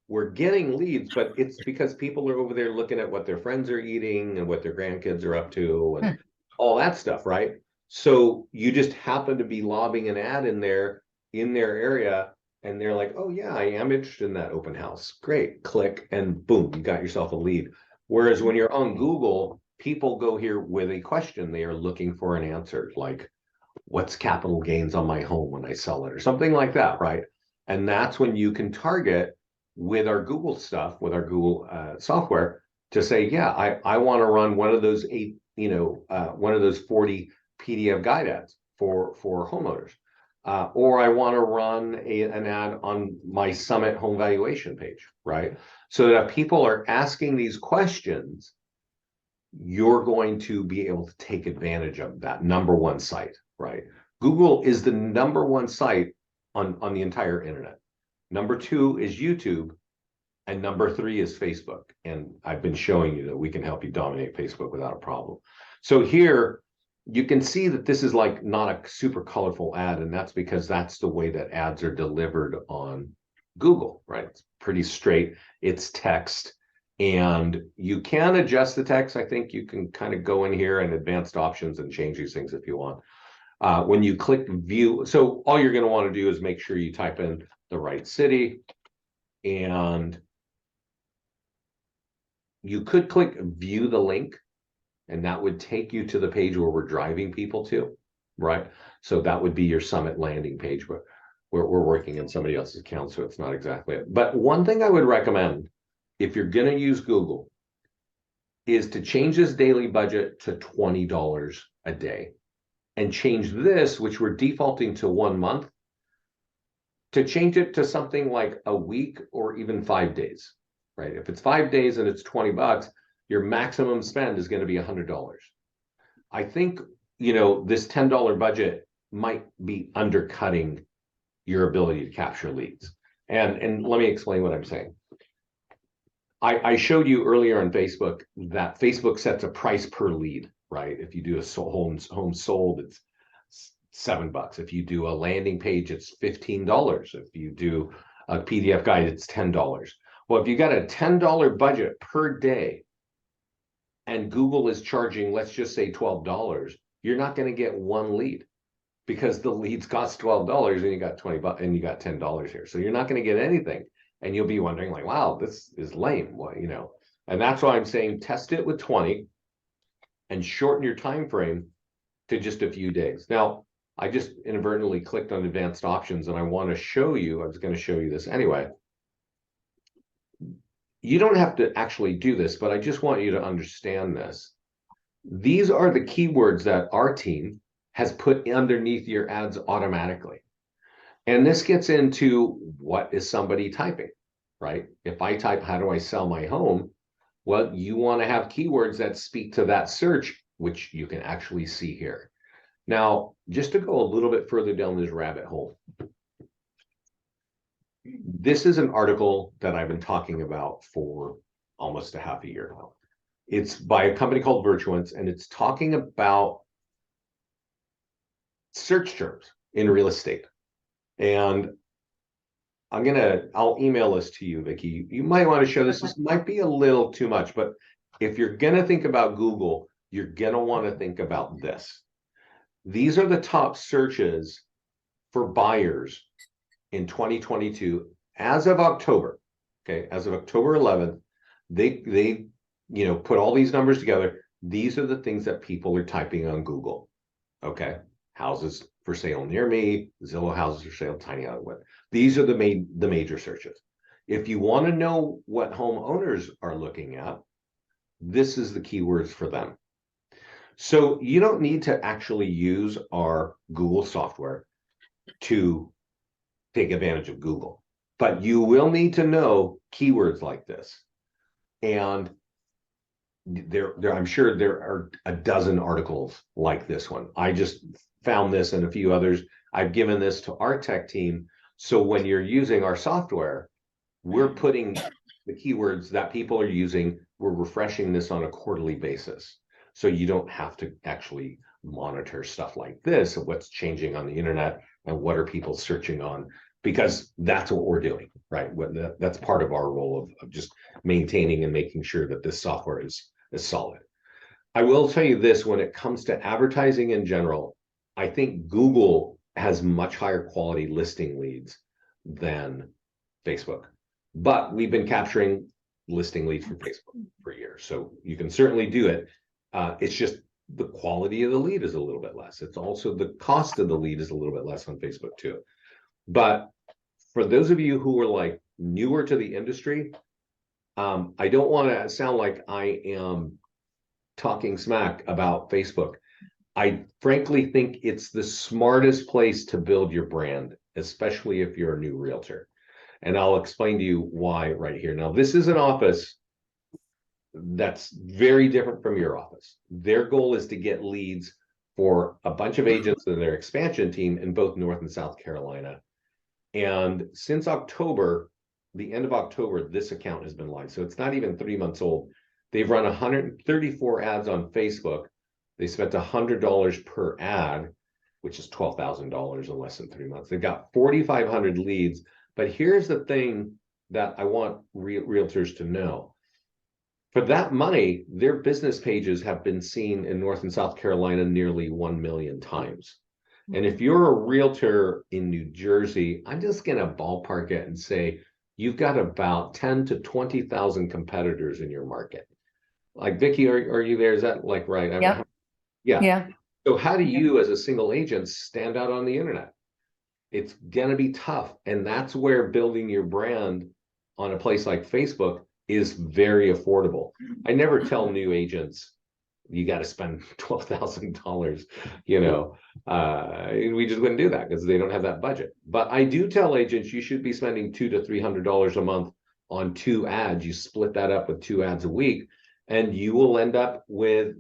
we're getting leads, but it's because people are over there looking at what their friends are eating and what their grandkids are up to and all that stuff, right? So you just happen to be lobbing an ad in their area, and they're like, oh yeah, I am interested in that open house. Great, click, and boom, you got yourself a lead. Whereas when you're on Google, people go here with a question. They are looking for an answer, like, what's capital gains on my home when I sell it, or something like that, right? And that's when you can target with our Google stuff, with our Google software, to say, yeah, I want to run one of those 40 PDF guide ads for homeowners. Or I want to run an ad on my Summit home valuation page, right? So that if people are asking these questions, you're going to be able to take advantage of that number one site, right? Google is the number one site on the entire internet. Number 2 is YouTube, and number 3 is Facebook. And I've been showing you that we can help you dominate Facebook without a problem. So here, you can see that this is like not a super colorful ad, and that's because that's the way that ads are delivered on Google, right? It's pretty straight, it's text, and you can adjust the text. I think you can kind of go in here and advanced options and change these things if you want. When you click view, so all you're going to want to do is make sure you type in the right city, and you could click view the link, and that would take you to the page where we're driving people to, right? So that would be your Summit landing page, but we're working in somebody else's account, so it's not exactly it. But one thing I would recommend, if you're going to use Google, is to change this daily budget to $20 a day, and change this, which we're defaulting to 1 month, to change it to something like a week or even 5 days, right? If it's 5 days and it's $20, your maximum spend is going to be $100. I think, this $10 budget might be undercutting your ability to capture leads. And let me explain what I'm saying. I showed you earlier on Facebook that Facebook sets a price per lead, right? If you do a home sold, it's $7. If you do a landing page, it's $15. If you do a PDF guide, it's $10. Well, if you got a $10 budget per day and Google is charging, let's just say $12, you're not going to get one lead because the leads cost $12 and you got $20 and you got $10 here. So you're not going to get anything. And you'll be wondering like, wow, this is lame. Well, and that's why I'm saying test it with 20 and shorten your time frame to just a few days. Now, I just inadvertently clicked on advanced options and I want to show you, I was going to show you this anyway. You don't have to actually do this, but I just want you to understand this. These are the keywords that our team has put underneath your ads automatically. And this gets into what is somebody typing, right? If I type, how do I sell my home? Well, you want to have keywords that speak to that search, which you can actually see here. Now, just to go a little bit further down this rabbit hole, this is an article that I've been talking about for almost a half a year now. It's by a company called Virtuance, and it's talking about search terms in real estate. And I'll email this to you, Vicki. You might want to show this. This might be a little too much, but if you're going to think about Google, you're going to want to think about this. These are the top searches for buyers in 2022 as of October. Okay, as of October 11th, they put all these numbers together. These are the things that people are typing on Google. Okay, houses for sale near me, Zillow houses for sale, tiny outlet. These are the major searches. If you want to know what homeowners are looking at, this is the keywords for them. So you don't need to actually use our Google software to take advantage of Google, but you will need to know keywords like this. And I'm sure there are a dozen articles like this one. I just found this and a few others. I've given this to our tech team. So when you're using our software, we're putting the keywords that people are using. We're refreshing this on a quarterly basis. So you don't have to actually monitor stuff like this of what's changing on the internet and what are people searching on, because that's what we're doing, right? That's part of our role of just maintaining and making sure that this software is solid. I will tell you this, when it comes to advertising in general, I think Google has much higher quality listing leads than Facebook, but we've been capturing listing leads from Facebook for years. So you can certainly do it. It's just the quality of the lead is a little bit less. It's also the cost of the lead is a little bit less on Facebook too. But for those of you who are like newer to the industry, I don't want to sound like I am talking smack about Facebook. I frankly think it's the smartest place to build your brand, especially if you're a new realtor. And I'll explain to you why right here. Now, this is an office that's very different from your office. Their goal is to get leads for a bunch of agents and their expansion team in both North and South Carolina. And since October, the end of October, this account has been live. So it's not even 3 months old. They've run 134 ads on Facebook. They spent $100 per ad, which is $12,000 in less than 3 months. They've got 4,500 leads. But here's the thing that I want realtors to know. For that money, their business pages have been seen in North and South Carolina nearly 1 million times. And if you're a realtor in New Jersey, I'm just going to ballpark it and say you've got about 10 to 20,000 competitors in your market. Like, Vicki, are you there? Is that like right? Yep. Yeah. So how do you as a single agent stand out on the internet? It's going to be tough. And that's where building your brand on a place like Facebook is very affordable. I never tell new agents, you got to spend $12,000, we just wouldn't do that because they don't have that budget. But I do tell agents you should be spending $200 to $300 a month on 2 ads. You split that up with 2 ads a week, and you will end up with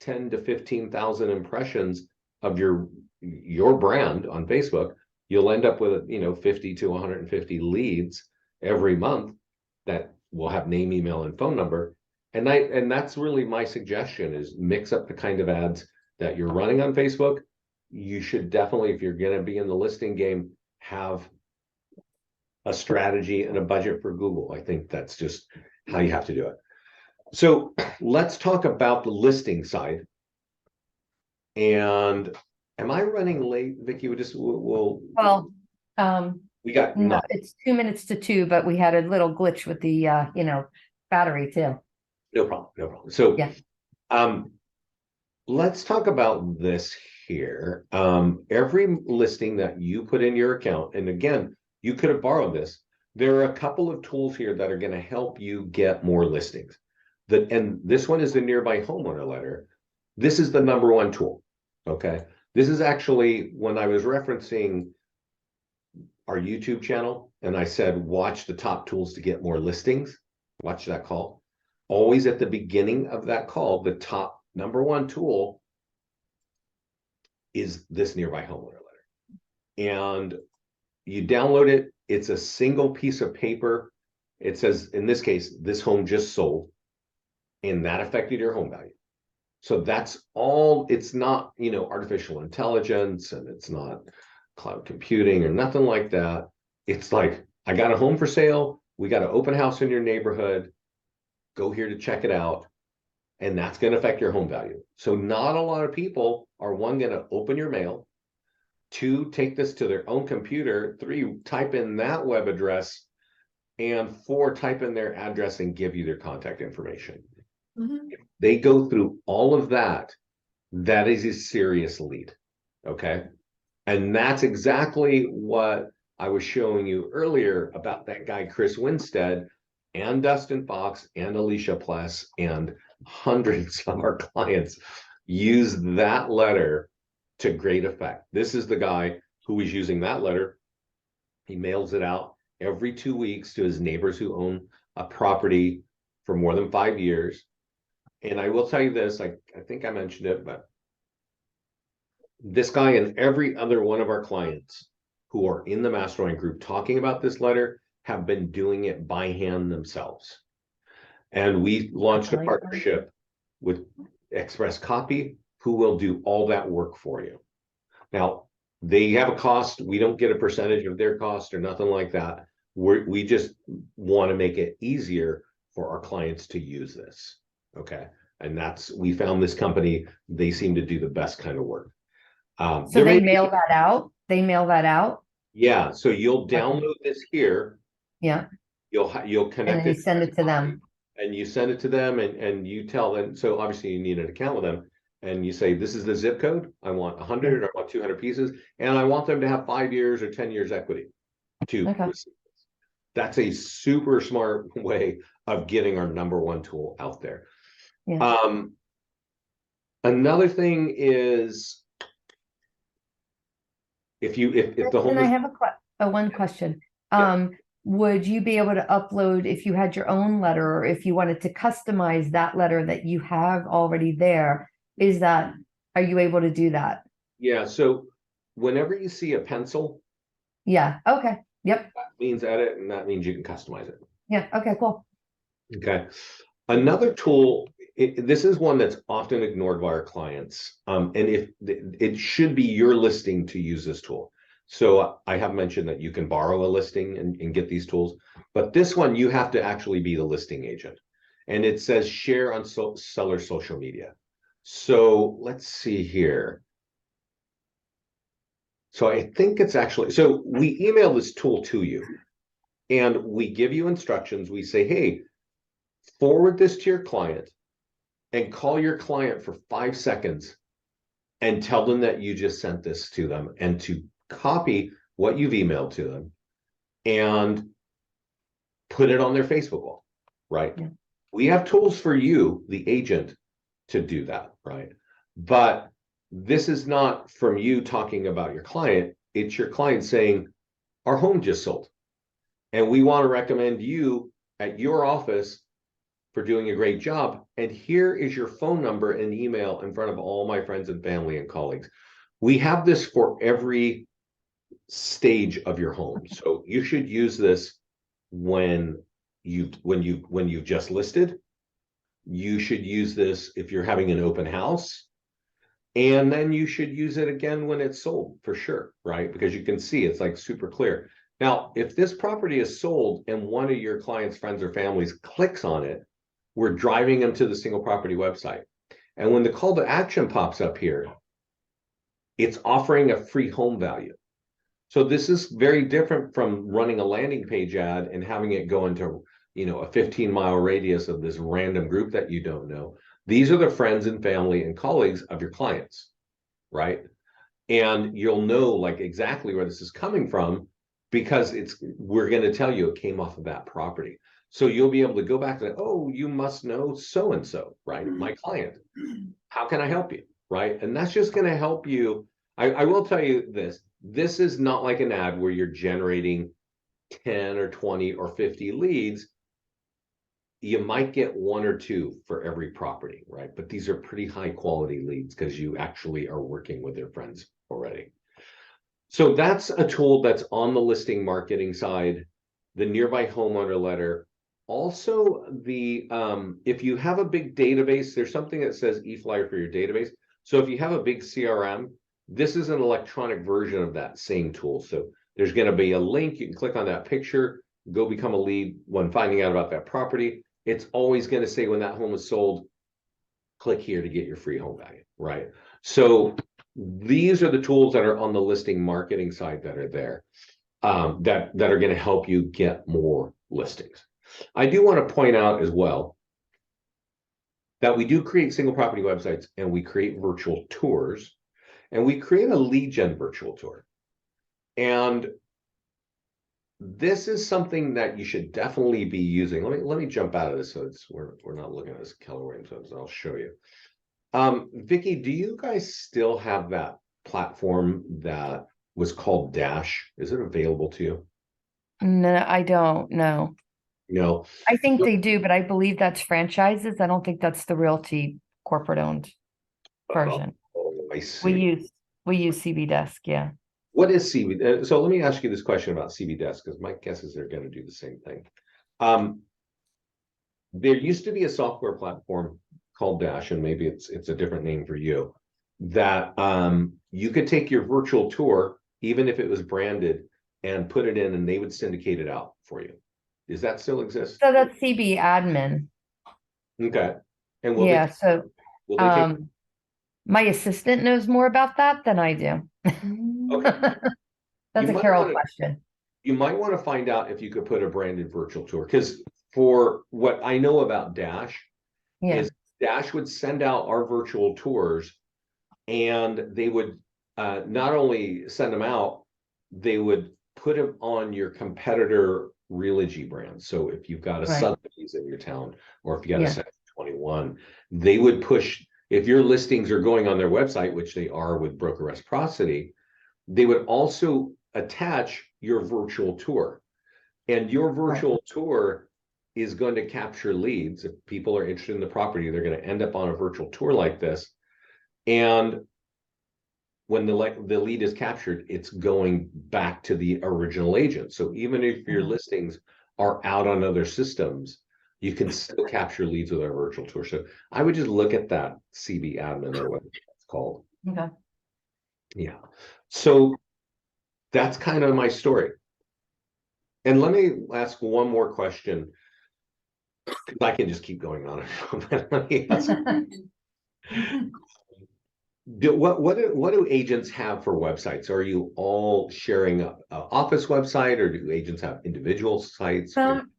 10 to 15,000 impressions of your your brand on Facebook, you'll end up with, 50 to 150 leads every month that will have name, email, and phone number. And that's really my suggestion, is mix up the kind of ads that you're running on Facebook. You should definitely, if you're going to be in the listing game, have a strategy and a budget for Google. I think that's just how you have to do it. So let's talk about the listing side. And am I running late, Vicky? We'll Well, we got no, nothing. it's 2 minutes to 2, but we had a little glitch with the, battery too. No problem, no problem. So, Yeah. let's talk about this here. Every listing that you put in your account, and again, you could have borrowed this. There are a couple of tools here that are going to help you get more listings. And this one is the nearby homeowner letter. This is the number one tool. Okay. This is actually when I was referencing our YouTube channel, and I said, watch the top tools to get more listings. Watch that call. Always at the beginning of that call, the top number one tool is this nearby homeowner letter. And you download it. It's a single piece of paper. It says, in this case, this home just sold, and that affected your home value. So that's all. It's not, artificial intelligence, and it's not cloud computing or nothing like that. It's like, I got a home for sale. We got an open house in your neighborhood. Go here to check it out. And that's going to affect your home value. So not a lot of people are, one, going to open your mail, two, take this to their own computer, three, type in that web address, and four, type in their address and give you their contact information. If they go through all of that, that is a serious lead. Okay. And that's exactly what I was showing you earlier about that guy, Chris Winstead, and Dustin Fox, and Alicia Pless, and hundreds of our clients use that letter to great effect. This is the guy who is using that letter. He mails it out every 2 weeks to his neighbors who own a property for more than 5 years. And I will tell you this, I think I mentioned it, but this guy and every other one of our clients who are in the mastermind group talking about this letter have been doing it by hand themselves. And we launched a partnership with Express Copy, who will do all that work for you. Now, they have a cost. We don't get a percentage of their cost or nothing like that. We just want to make it easier for our clients to use this. Okay. And we found this company, they seem to do the best kind of work. So they mail that out? They mail that out? Yeah. So you'll download this here. Yeah. You'll connect And you send it to them. And you send it to them, and you tell them. So obviously you need an account with them, and you say, this is the zip code. I want 100 or I want 200 pieces, and I want them to have 5 years or 10 years equity to receive this. That's a super smart way of getting our number one tool out there. Yeah. Another thing is, if the home. And I have one question. Yeah. Would you be able to upload, if you had your own letter, or if you wanted to customize that letter that you have already there, are you able to do that? Yeah. So whenever you see a pencil. Yeah. Okay. Yep. That means edit, and that means you can customize it. Yeah. Okay, cool. Okay. Another tool, this is one that's often ignored by our clients. And if it should be your listing to use this tool. So I have mentioned that you can borrow a listing and get these tools, but this one, you have to actually be the listing agent. And it says share on seller social media. So let's see here. So I think it's actually, so we email this tool to you and we give you instructions. We say, hey, forward this to your client and call your client for 5 seconds and tell them that you just sent this to them, and to copy what you've emailed to them and put it on their Facebook wall, right? Yeah. We have tools for you, the agent, to do that, right? But this is not from you talking about your client. It's your client saying, our home just sold, and we want to recommend you at your office for doing a great job. And here is your phone number and email in front of all my friends and family and colleagues. We have this for every stage of your home. So you should use this when you've just listed. You should use this if you're having an open house. And then you should use it again when it's sold for sure, right? Because you can see it's like super clear. Now, if this property is sold and one of your clients, friends, or families clicks on it, we're driving them to the single property website. And when the call to action pops up here, it's offering a free home value. So this is very different from running a landing page ad and having it go into, a 15-mile radius of this random group that you don't know. These are the friends and family and colleagues of your clients, right? And you'll know like exactly where this is coming from because we're going to tell you it came off of that property. So you'll be able to go back to, oh, you must know so-and-so, right? My client. How can I help you? Right. And that's just going to help you. I will tell you this is not like an ad where you're generating 10 or 20 or 50 leads. You might get 1 or 2 for every property, right? But these are pretty high quality leads because you actually are working with their friends already. So that's a tool that's on the listing marketing side, the nearby homeowner letter. Also, if you have a big database, there's something that says eFlyer for your database. So if you have a big CRM, this is an electronic version of that same tool. So there's going to be a link. You can click on that picture, go become a lead when finding out about that property. It's always going to say when that home is sold, click here to get your free home value, right? So these are the tools that are on the listing marketing side that are there, that are going to help you get more listings. I do want to point out as well that we do create single property websites and we create virtual tours and we create a lead gen virtual tour. And this is something that you should definitely be using. Let me jump out of this so we're not looking at this Keller Williams, so I'll show you. Vicky, do you guys still have that platform that was called Dash? Is it available to you? No, I don't know. No. I think they do, but I believe that's franchises. I don't think that's the Realty corporate owned version. Oh, I see. We use CB Desk, yeah. What is CB? So let me ask you this question about CB Desk, because my guess is they're going to do the same thing. There used to be a software platform called Dash, and maybe it's a different name for you, that you could take your virtual tour, even if it was branded, and put it in, and they would syndicate it out for you. Does that still exist? So that's CB admin. Okay. And Yeah, so will they take my assistant knows more about that than I do. Okay. That's You a Carol might wanna- question. You might want to find out if you could put a branded virtual tour, because for what I know about Dash, Yeah, is Dash would send out our virtual tours, and they would not only send them out, they would put them on your competitor Realogy brand. So if you've got a Right. Sotheby's in your town, or if you got Yeah. a Section 21, they would push, if your listings are going on their website, which they are with Broker Reciprocity, they would also attach your virtual tour. And your virtual tour is going to capture leads. If people are interested in the property, they're going to end up on a virtual tour like this. And when the lead is captured, it's going back to the original agent. So even if your listings are out on other systems, you can still capture leads with our virtual tour. So I would just look at that CB admin, or what it's called. okay. Yeah. So that's kind of my story. And let me ask one more question, because I can just keep going on and on. Let me ask, what do agents have for websites? Are you all sharing a office website, or do agents have individual sites?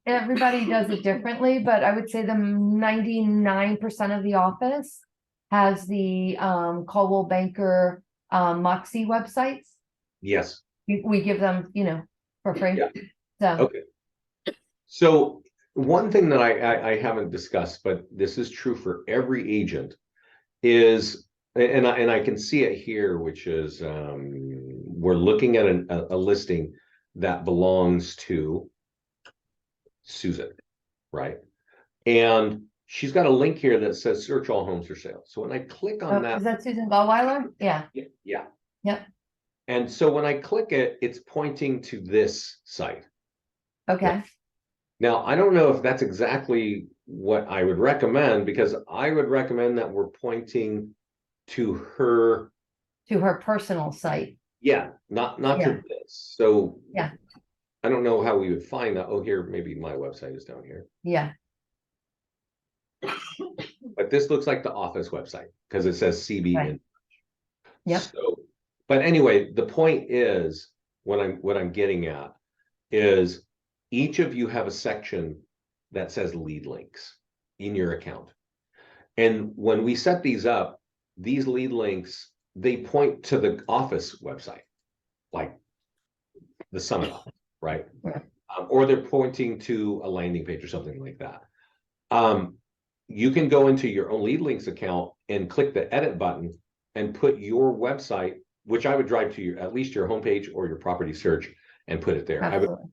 Everybody does it differently, but I would say the 99% of the office has the Coldwell Banker Moxie websites. Yes. We give them, for free. Yeah. So Okay. So one thing that I haven't discussed, but this is true for every agent, is, and I can see it here, which is we're looking at a listing that belongs to Susan, right? And she's got a link here that says search all homes for sale. So when I click on is that, that Susan Gallweiler? Yeah. yeah. Yep. And so when I click it, it's pointing to this site. Okay, Now, I don't know if that's exactly what I would recommend, because I would recommend that we're pointing to her, to her personal site. yeah, not Yeah. to this. So Yeah. I don't know how we would find that. Oh, here, maybe my website is down here. Yeah, But this looks like the office website because it says CB. Right. Yep. So, but anyway, the point is what I'm getting at is each of you have a section that says lead links in your account. And when we set these up, these lead links, they point to the office website, like the Summit office, right? Right. Or they're pointing to a landing page or something like that. You can go into your own lead links account and click the edit button and put your website, which I would drive to your, at least your homepage or your property search, and put it there. absolutely.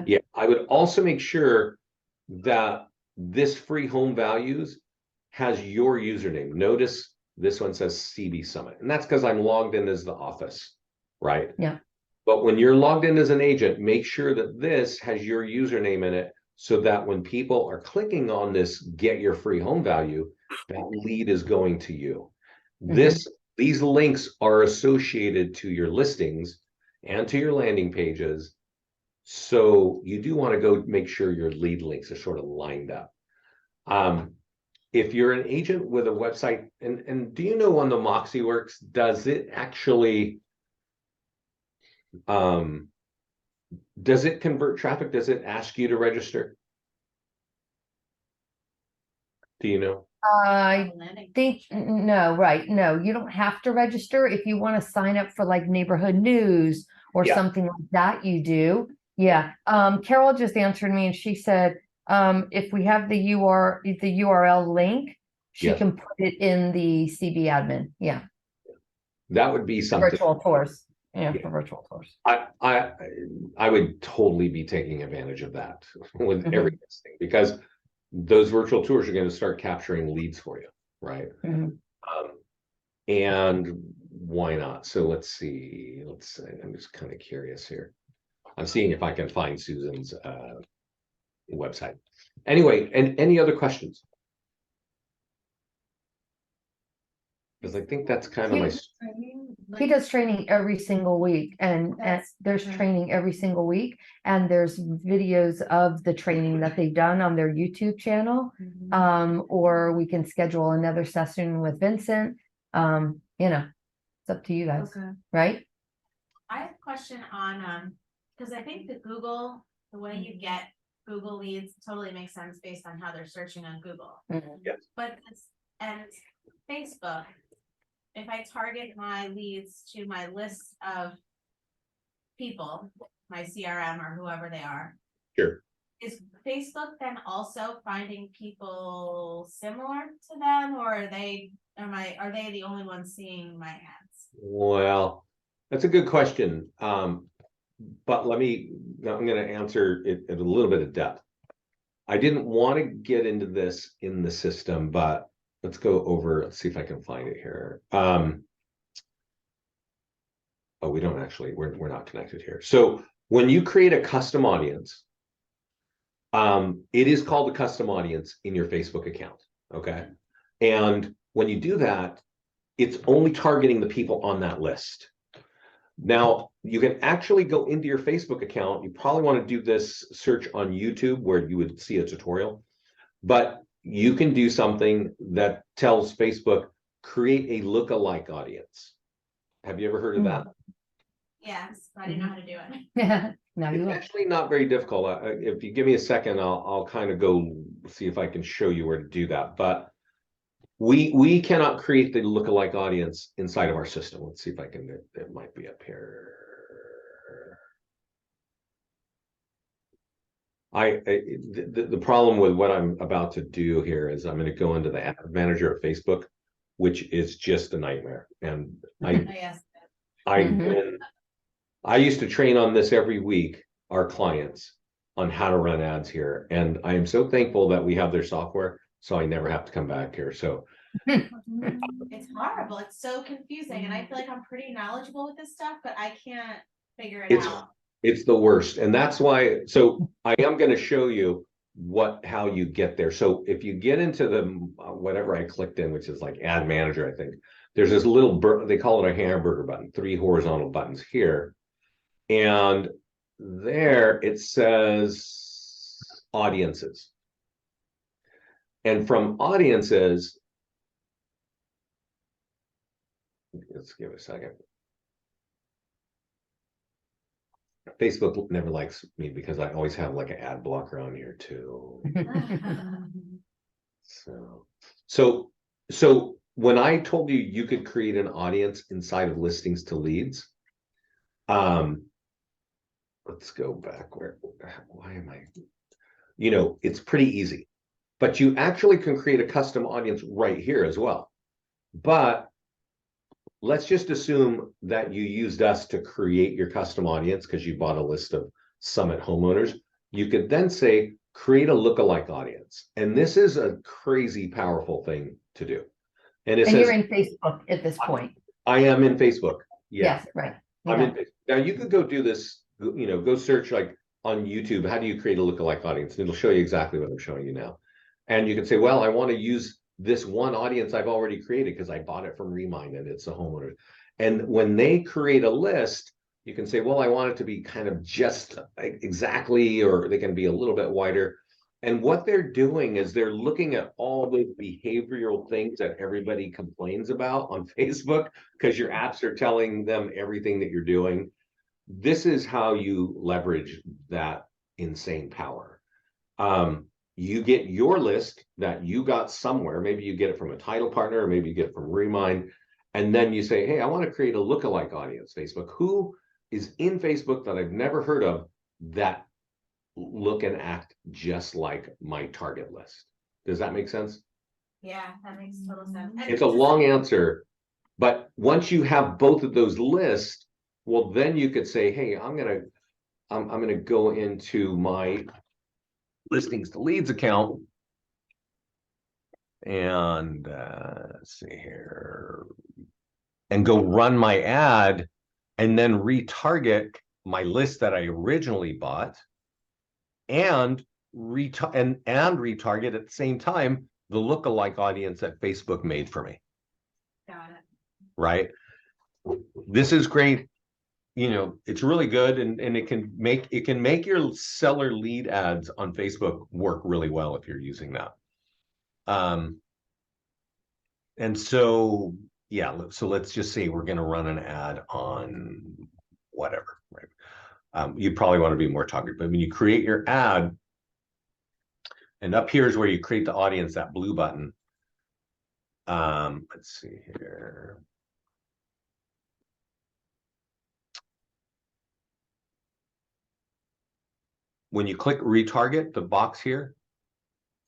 Yeah, I would also make sure that this free home values has your username. Notice this one says CB Summit, and that's because I'm logged in as the office, right? Yeah. But when you're logged in as an agent, make sure that this has your username in it, so that when people are clicking on this, get your free home value, that lead is going to you. These links are associated to your listings and to your landing pages. So you do want to go make sure your lead links are sort of lined up. If you're an agent with a website, and do you know on the Moxie works, does it actually does it convert traffic? Does it ask you to register? Do you know? I Landing. think, no, right, no, you don't have to register. If you want to sign up for like neighborhood news or Yeah. something like that, you do. Yeah, Carol just answered me and she said, if we have the URL link, she Yes. can put it in the CB admin. Yeah, That would be something. virtual tours. Yeah, Yeah. for virtual tours. I would totally be taking advantage of that with Mhm. every listing, because those virtual tours are going to start capturing leads for you, right? Mhm. And why not? So let's see. I'm just kind of curious here. I'm seeing if I can find Susan's website. Anyway, and any other questions? Because I think that's kind of my. He does training every single week and there's training every single week and there's videos of the training that they've done on their YouTube channel. Or we can schedule another session with Vincent. It's up to you guys, Okay. right? I have a question on, because I think the way you get Google leads totally makes sense based on how they're searching on Google. Yes. But and Facebook, if I target my leads to my list of people, my CRM or whoever they are. Sure. Is Facebook then also finding people similar to them, or are they the only ones seeing my ads? Well, that's a good question. But I'm going to answer it in a little bit of depth. I didn't want to get into this in the system, but let's see if I can find it here. Oh, we don't actually, we're not connected here. So when you create a custom audience, it is called a custom audience in your Facebook account. Okay. And when you do that, it's only targeting the people on that list. Now, you can actually go into your Facebook account. You probably want to do this search on YouTube where you would see a tutorial, but you can do something that tells Facebook, create a lookalike audience. Have you ever heard of that? Yes, I didn't know how to do it. Yeah. No, It's you will. actually not very difficult. If you give me a second, I'll kind of go see if I can show you where to do that. But we cannot create the lookalike audience inside of our system. Let's see if I can. It might be up here. The problem with what I'm about to do here is I'm going to go into the ad manager of Facebook, which is just a nightmare. And Yes. I used to train on this every week, our clients, on how to run ads here. And I am so thankful that we have their software, so I never have to come back here. So It's horrible. It's so confusing, and I feel like I'm pretty knowledgeable with this stuff, but I can't figure it It's out. it's the worst, and that's why. So I am going to show you how you get there. So if you get into the whatever I clicked in, which is like Ad Manager, I think there's this little they call it a hamburger button, 3 horizontal buttons here, and there it says audiences, and from audiences, let's give it a second. Facebook never likes me because I always have like an ad blocker on here too. So when I told you you could create an audience inside of listings to leads, let's go back why am I, it's pretty easy, but you actually can create a custom audience right here as well. But let's just assume that you used us to create your custom audience because you bought a list of Summit homeowners. You could then say, create a lookalike audience. And this is a crazy powerful thing to do. And it And says, you're in Facebook at this point. I am in Facebook. Yeah. Yes, right. I'm Yeah. in Facebook. Now you could go do this, go search like on YouTube, how do you create a lookalike audience? And it'll show you exactly what I'm showing you now. And you can say, well, I want to use this one audience I've already created because I bought it from Remind and it's a homeowner. And when they create a list, you can say, well, I want it to be kind of just exactly, or they can be a little bit wider. And what they're doing is they're looking at all the behavioral things that everybody complains about on Facebook because your apps are telling them everything that you're doing. This is how you leverage that insane power. You get your list that you got somewhere. Maybe you get it from a title partner, or maybe you get it from Remind. And then you say, hey, I want to create a lookalike audience, Facebook. Who is in Facebook that I've never heard of that look and act just like my target list? Does that make sense? Yeah, that makes total sense. And It's a long answer, but once you have both of those lists, well, then you could say, hey, I'm gonna go into my listings to leads account, and let's see here, and go run my ad, and then retarget my list that I originally bought, and retarget at the same time the lookalike audience that Facebook made for me. got it. Right? This is great. It's really good, and it can make your seller lead ads on Facebook work really well if you're using that. And so, yeah, so let's just say we're going to run an ad on whatever, right? You probably want to be more targeted, but when you create your ad, and up here is where you create the audience, that blue button. Let's see here. When you click retarget, the box here,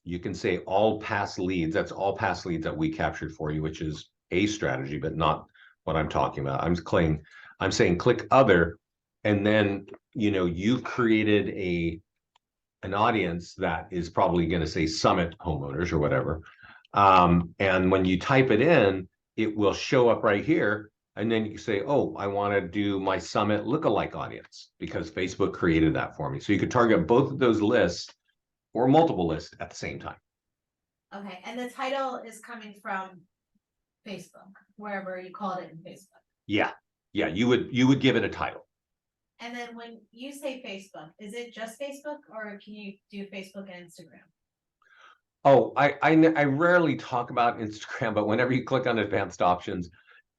you can say all past leads. That's all past leads that we captured for you, which is a strategy, but not what I'm talking about. I'm saying click other, and then you created an audience that is probably going to say Summit homeowners or whatever. And when you type it in, it will show up right here. And then you can say, oh, I want to do my Summit lookalike audience because Facebook created that for me. So you could target both of those lists or multiple lists at the same time. Okay, and the title is coming from Facebook, wherever you called it in Facebook. Yeah. You would give it a title. And then when you say Facebook, is it just Facebook, or can you do Facebook and Instagram? Oh, I rarely talk about Instagram, but whenever you click on advanced options,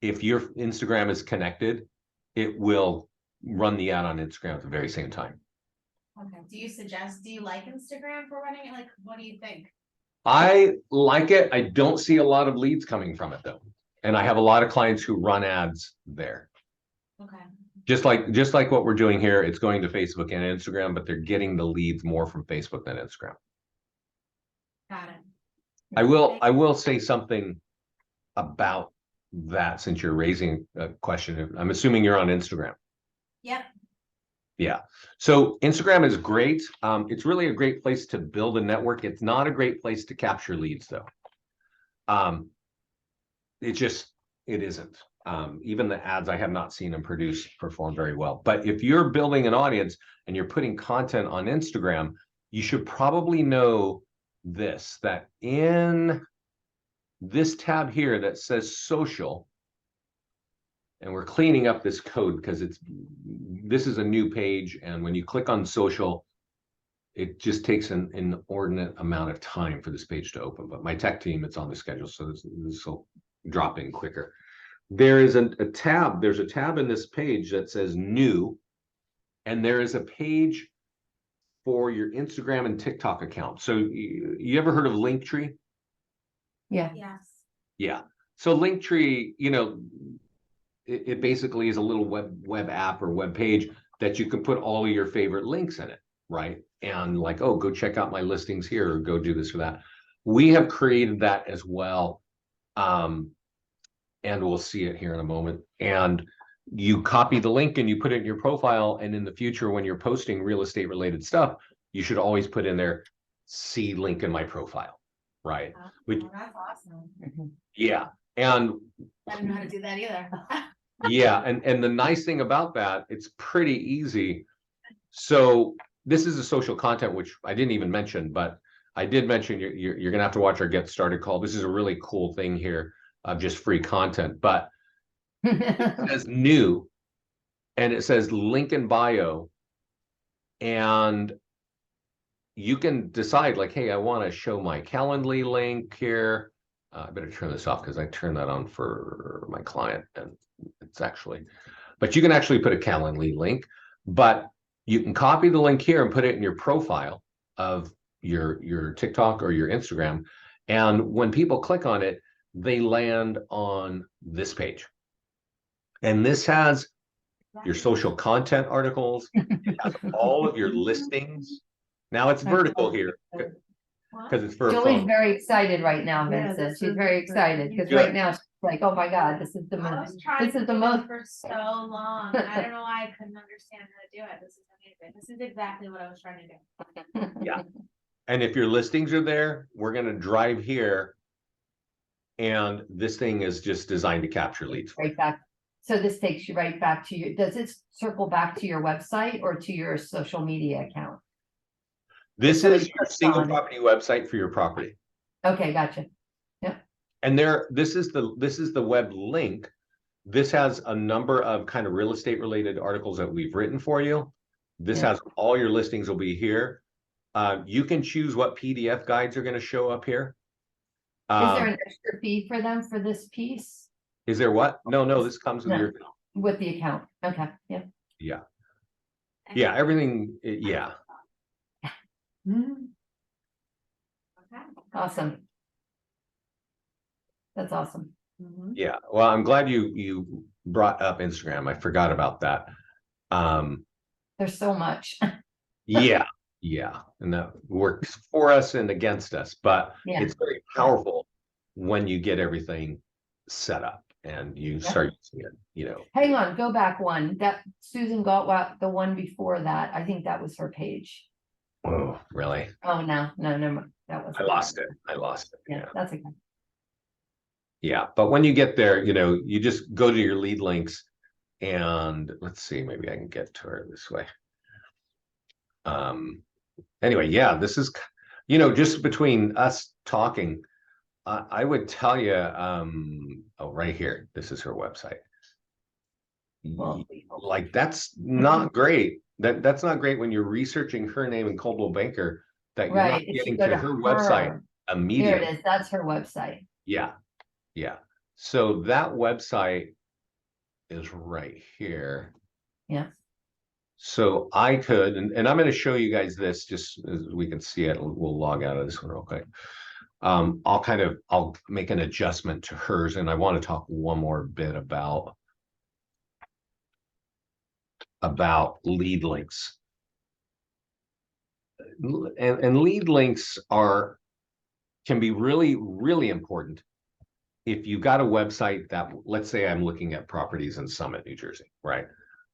if your Instagram is connected, it will run the ad on Instagram at the very same time. Okay, do you like Instagram for running it? Like, what do you think? I like it. I don't see a lot of leads coming from it though. And I have a lot of clients who run ads there. Okay. Just like what we're doing here, it's going to Facebook and Instagram, but they're getting the leads more from Facebook than Instagram. Got it. I will say something about that since you're raising a question. I'm assuming you're on Instagram. Yep. Yeah. So Instagram is great. It's really a great place to build a network. It's not a great place to capture leads though. it isn't. Even the ads, I have not seen them perform very well. But if you're building an audience and you're putting content on Instagram, you should probably know this, that in this tab here that says social, and we're cleaning up this code because this is a new page, and when you click on social, it just takes an inordinate amount of time for this page to open. But my tech team, it's on the schedule, so this will drop in quicker. There is a tab. There's a tab in this page that says new, and there is a page for your Instagram and TikTok account. So you ever heard of Linktree? Yeah. Yes. Yeah. So Linktree, it basically is a little web app or web page that you can put all of your favorite links in it, right? And like, oh, go check out my listings here, or go do this or that. We have created that as well. And we'll see it here in a moment. And you copy the link and you put it in your profile. And in the future, when you're posting real estate related stuff, you should always put in there, see link in my profile, right? Which, Oh, that's awesome. yeah. And I didn't know how to do that either. yeah, and the nice thing about that, it's pretty easy. So this is a social content, which I didn't even mention, but I did mention you're gonna have to watch our get started call. This is a really cool thing here of just free content, but it says new, and it says link in bio, and you can decide like, hey, I want to show my Calendly link here. I better turn this off because I turned that on for my client, and it's actually, but you can actually put a Calendly link, but you can copy the link here and put it in your profile of your TikTok or your Instagram. And when people click on it, they land on this page. And this has your social content articles, it has all of your listings. Now it's vertical here because it's for a Julie's phone. very excited right now, Yeah, Vincent. this She's is very good. excited because Good. right now she's like, oh my God, this is the I most, was trying this to is the do most. it for so long. I don't know why I couldn't understand how to do it. This is amazing. This is exactly what I was trying to do. Yeah. And if your listings are there, we're going to drive here. And this thing is just designed to capture leads. Right back. So this takes you right back to your, does it circle back to your website or to your social media account? This somebody is your clicks single on it. property website for your property. Okay, gotcha. And this is the web link. This has a number of kind of real estate related articles that we've written for you. This Yeah. has all your listings will be here. You can choose what PDF guides are going to show up here. Is there an extra fee for them for this piece Is there what? No, this comes with No. your, with the account? Okay, yeah. yeah, everything. Yeah. Mhm. Okay. Awesome. That's awesome. Mhm. Yeah. Well, I'm glad you brought up Instagram. I forgot about that. There's so much. Yeah. And that works for us and against us, but Yeah. it's very powerful when you get everything set up and you start using it, Hang on, go back one. That Susan Galtwell, the one before that, I think that was her page. Oh, really? Oh, no, never mind. That was. I lost it. Yeah, that's okay. Yeah. But when you get there, you just go to your lead links and let's see, maybe I can get to her this way. Anyway, yeah, this is, just between us talking, I would tell you, oh, right here, this is her website. Well, Like, that's not great. That's not great when you're researching her name in Coldwell Banker, that you're not right. If you getting go to her website Here immediately. it is. That's her website. Yeah. So that website is right here. Yeah. So I could, and I'm going to show you guys this just as we can see it. We'll log out of this one real quick. I'll make an adjustment to hers, and I want to talk one more bit about lead links. And lead links can be really, really important if you got a website that, let's say I'm looking at properties in Summit, New Jersey, right?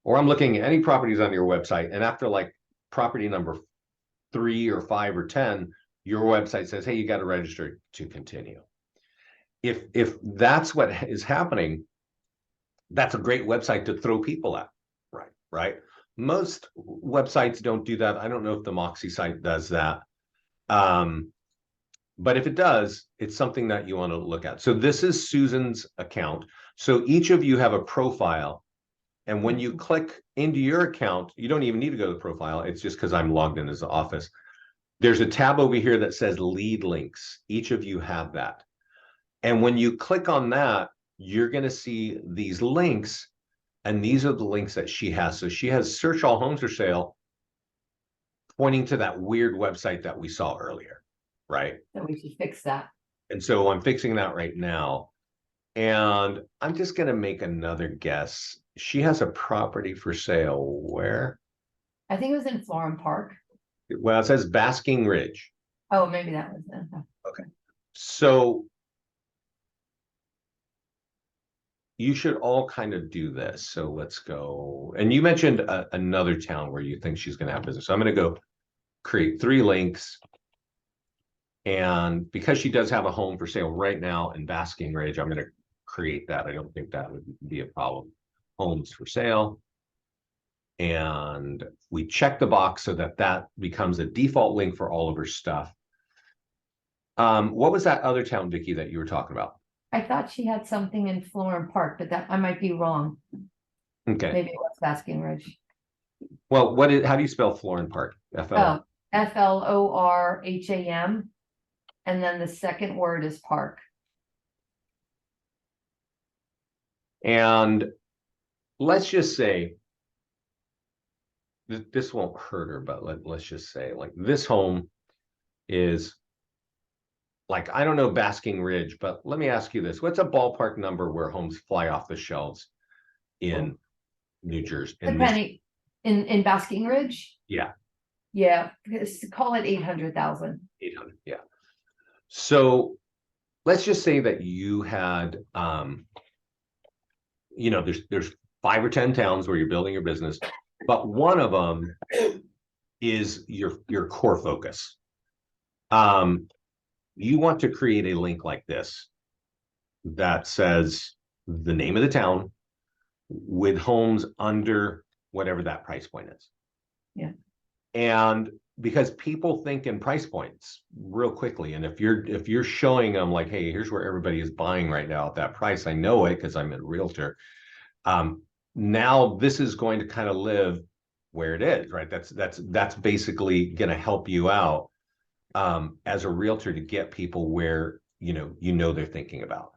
Or I'm looking at any properties on your website, and after like property number 3 or 5 or 10, your website says, hey, you got to register to continue. if that's what is happening, that's a great website to throw people at, right? Most websites don't do that. I don't know if the Moxie site does that. But if it does, it's something that you want to look at. So this is Susan's account. So each of you have a profile. And when you click into your account, you don't even need to go to the profile. It's just because I'm logged in as the office. There's a tab over here that says lead links. Each of you have that. And when you click on that, you're going to see these links. And these are the links that she has. So she has search all homes for sale, pointing to that weird website that we saw earlier, right? So we should fix that. And so I'm fixing that right now. And I'm just going to make another guess. She has a property for sale where? I think it was in Florham Park. Well, it says Basking Ridge. Oh, maybe that was it. Okay. So you should all kind of do this. So let's go. And you mentioned another town where you think she's going to have business. So I'm going to go create 3 links. And because she does have a home for sale right now in Basking Ridge, I'm going to create that. I don't think that would be a problem. Homes for sale. And we check the box so that that becomes a default link for all of her stuff. What was that other town, Vicky, that you were talking about? I thought she had something in Florham Park, but that I might be wrong. Okay. Maybe it was Basking Ridge. Well, how do you spell Florham Park? Oh, Florham. And then the second word is park. And let's just say this won't hurt her, but let's just say like this home is like, I don't know Basking Ridge, but let me ask you this. What's a ballpark number where homes fly off the shelves in New Jersey? Depending in Basking Ridge? Yeah. Yeah, call it 800,000. 800, yeah. So let's just say that you had, there's 5 or 10 towns where you're building your business, but one of them is your core focus. You want to create a link like this that says the name of the town with homes under whatever that price point is. Yeah. And because people think in price points real quickly. And if you're showing them like, hey, here's where everybody is buying right now at that price, I know it because I'm a realtor. Now this is going to kind of live where it is, right? That's basically going to help you out as a realtor to get people where you know they're thinking about.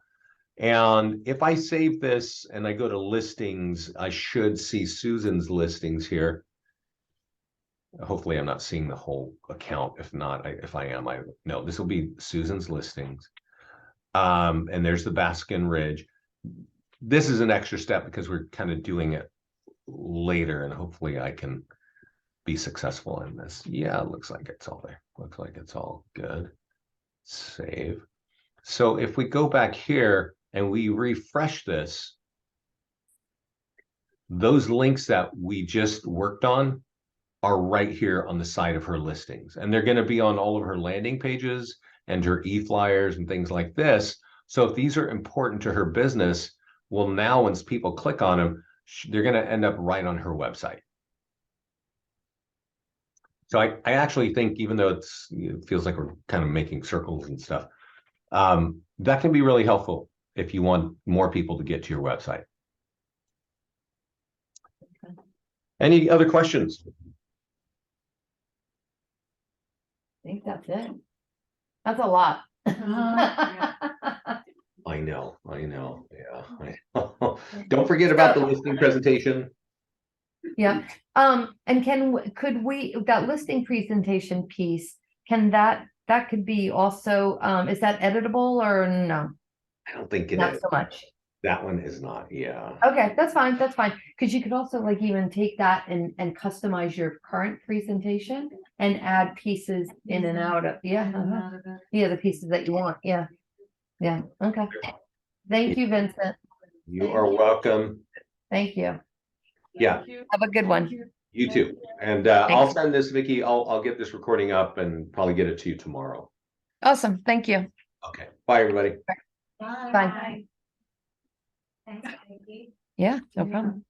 And if I save this and I go to listings, I should see Susan's listings here. Hopefully I'm not seeing the whole account. If not, if I am, no, this will be Susan's listings. And there's the Baskin Ridge. This is an extra step because we're kind of doing it later, and hopefully I can be successful in this. Yeah, it looks like it's all there. Looks like it's all good. Save. So if we go back here and we refresh this, those links that we just worked on are right here on the side of her listings. And they're going to be on all of her landing pages and her e-flyers and things like this. So if these are important to her business, well, now once people click on them, they're going to end up right on her website. So I actually think, even though it feels like we're kind of making circles and stuff, that can be really helpful if you want more people to get to your website. Any other questions? I think that's it. That's a lot. I know. Yeah. Don't forget about the listing presentation. Yeah. And could we, that listing presentation piece, that could be also, is that editable or no? I don't think it Not is. so much. That one is not. Yeah. Okay, that's fine. That's fine. Because you could also like even take that and customize your current presentation and add pieces in and out of, the pieces that you want. Yeah. Okay. Thank you, Vincent. You are welcome. Thank you. Yeah. Have a good one. You too. And I'll send this, Vicky. I'll get this recording up and probably get it to you tomorrow. Awesome. Thank you. Okay. Bye, everybody. Bye. Thanks, Vicky. Yeah, no Yeah. problem.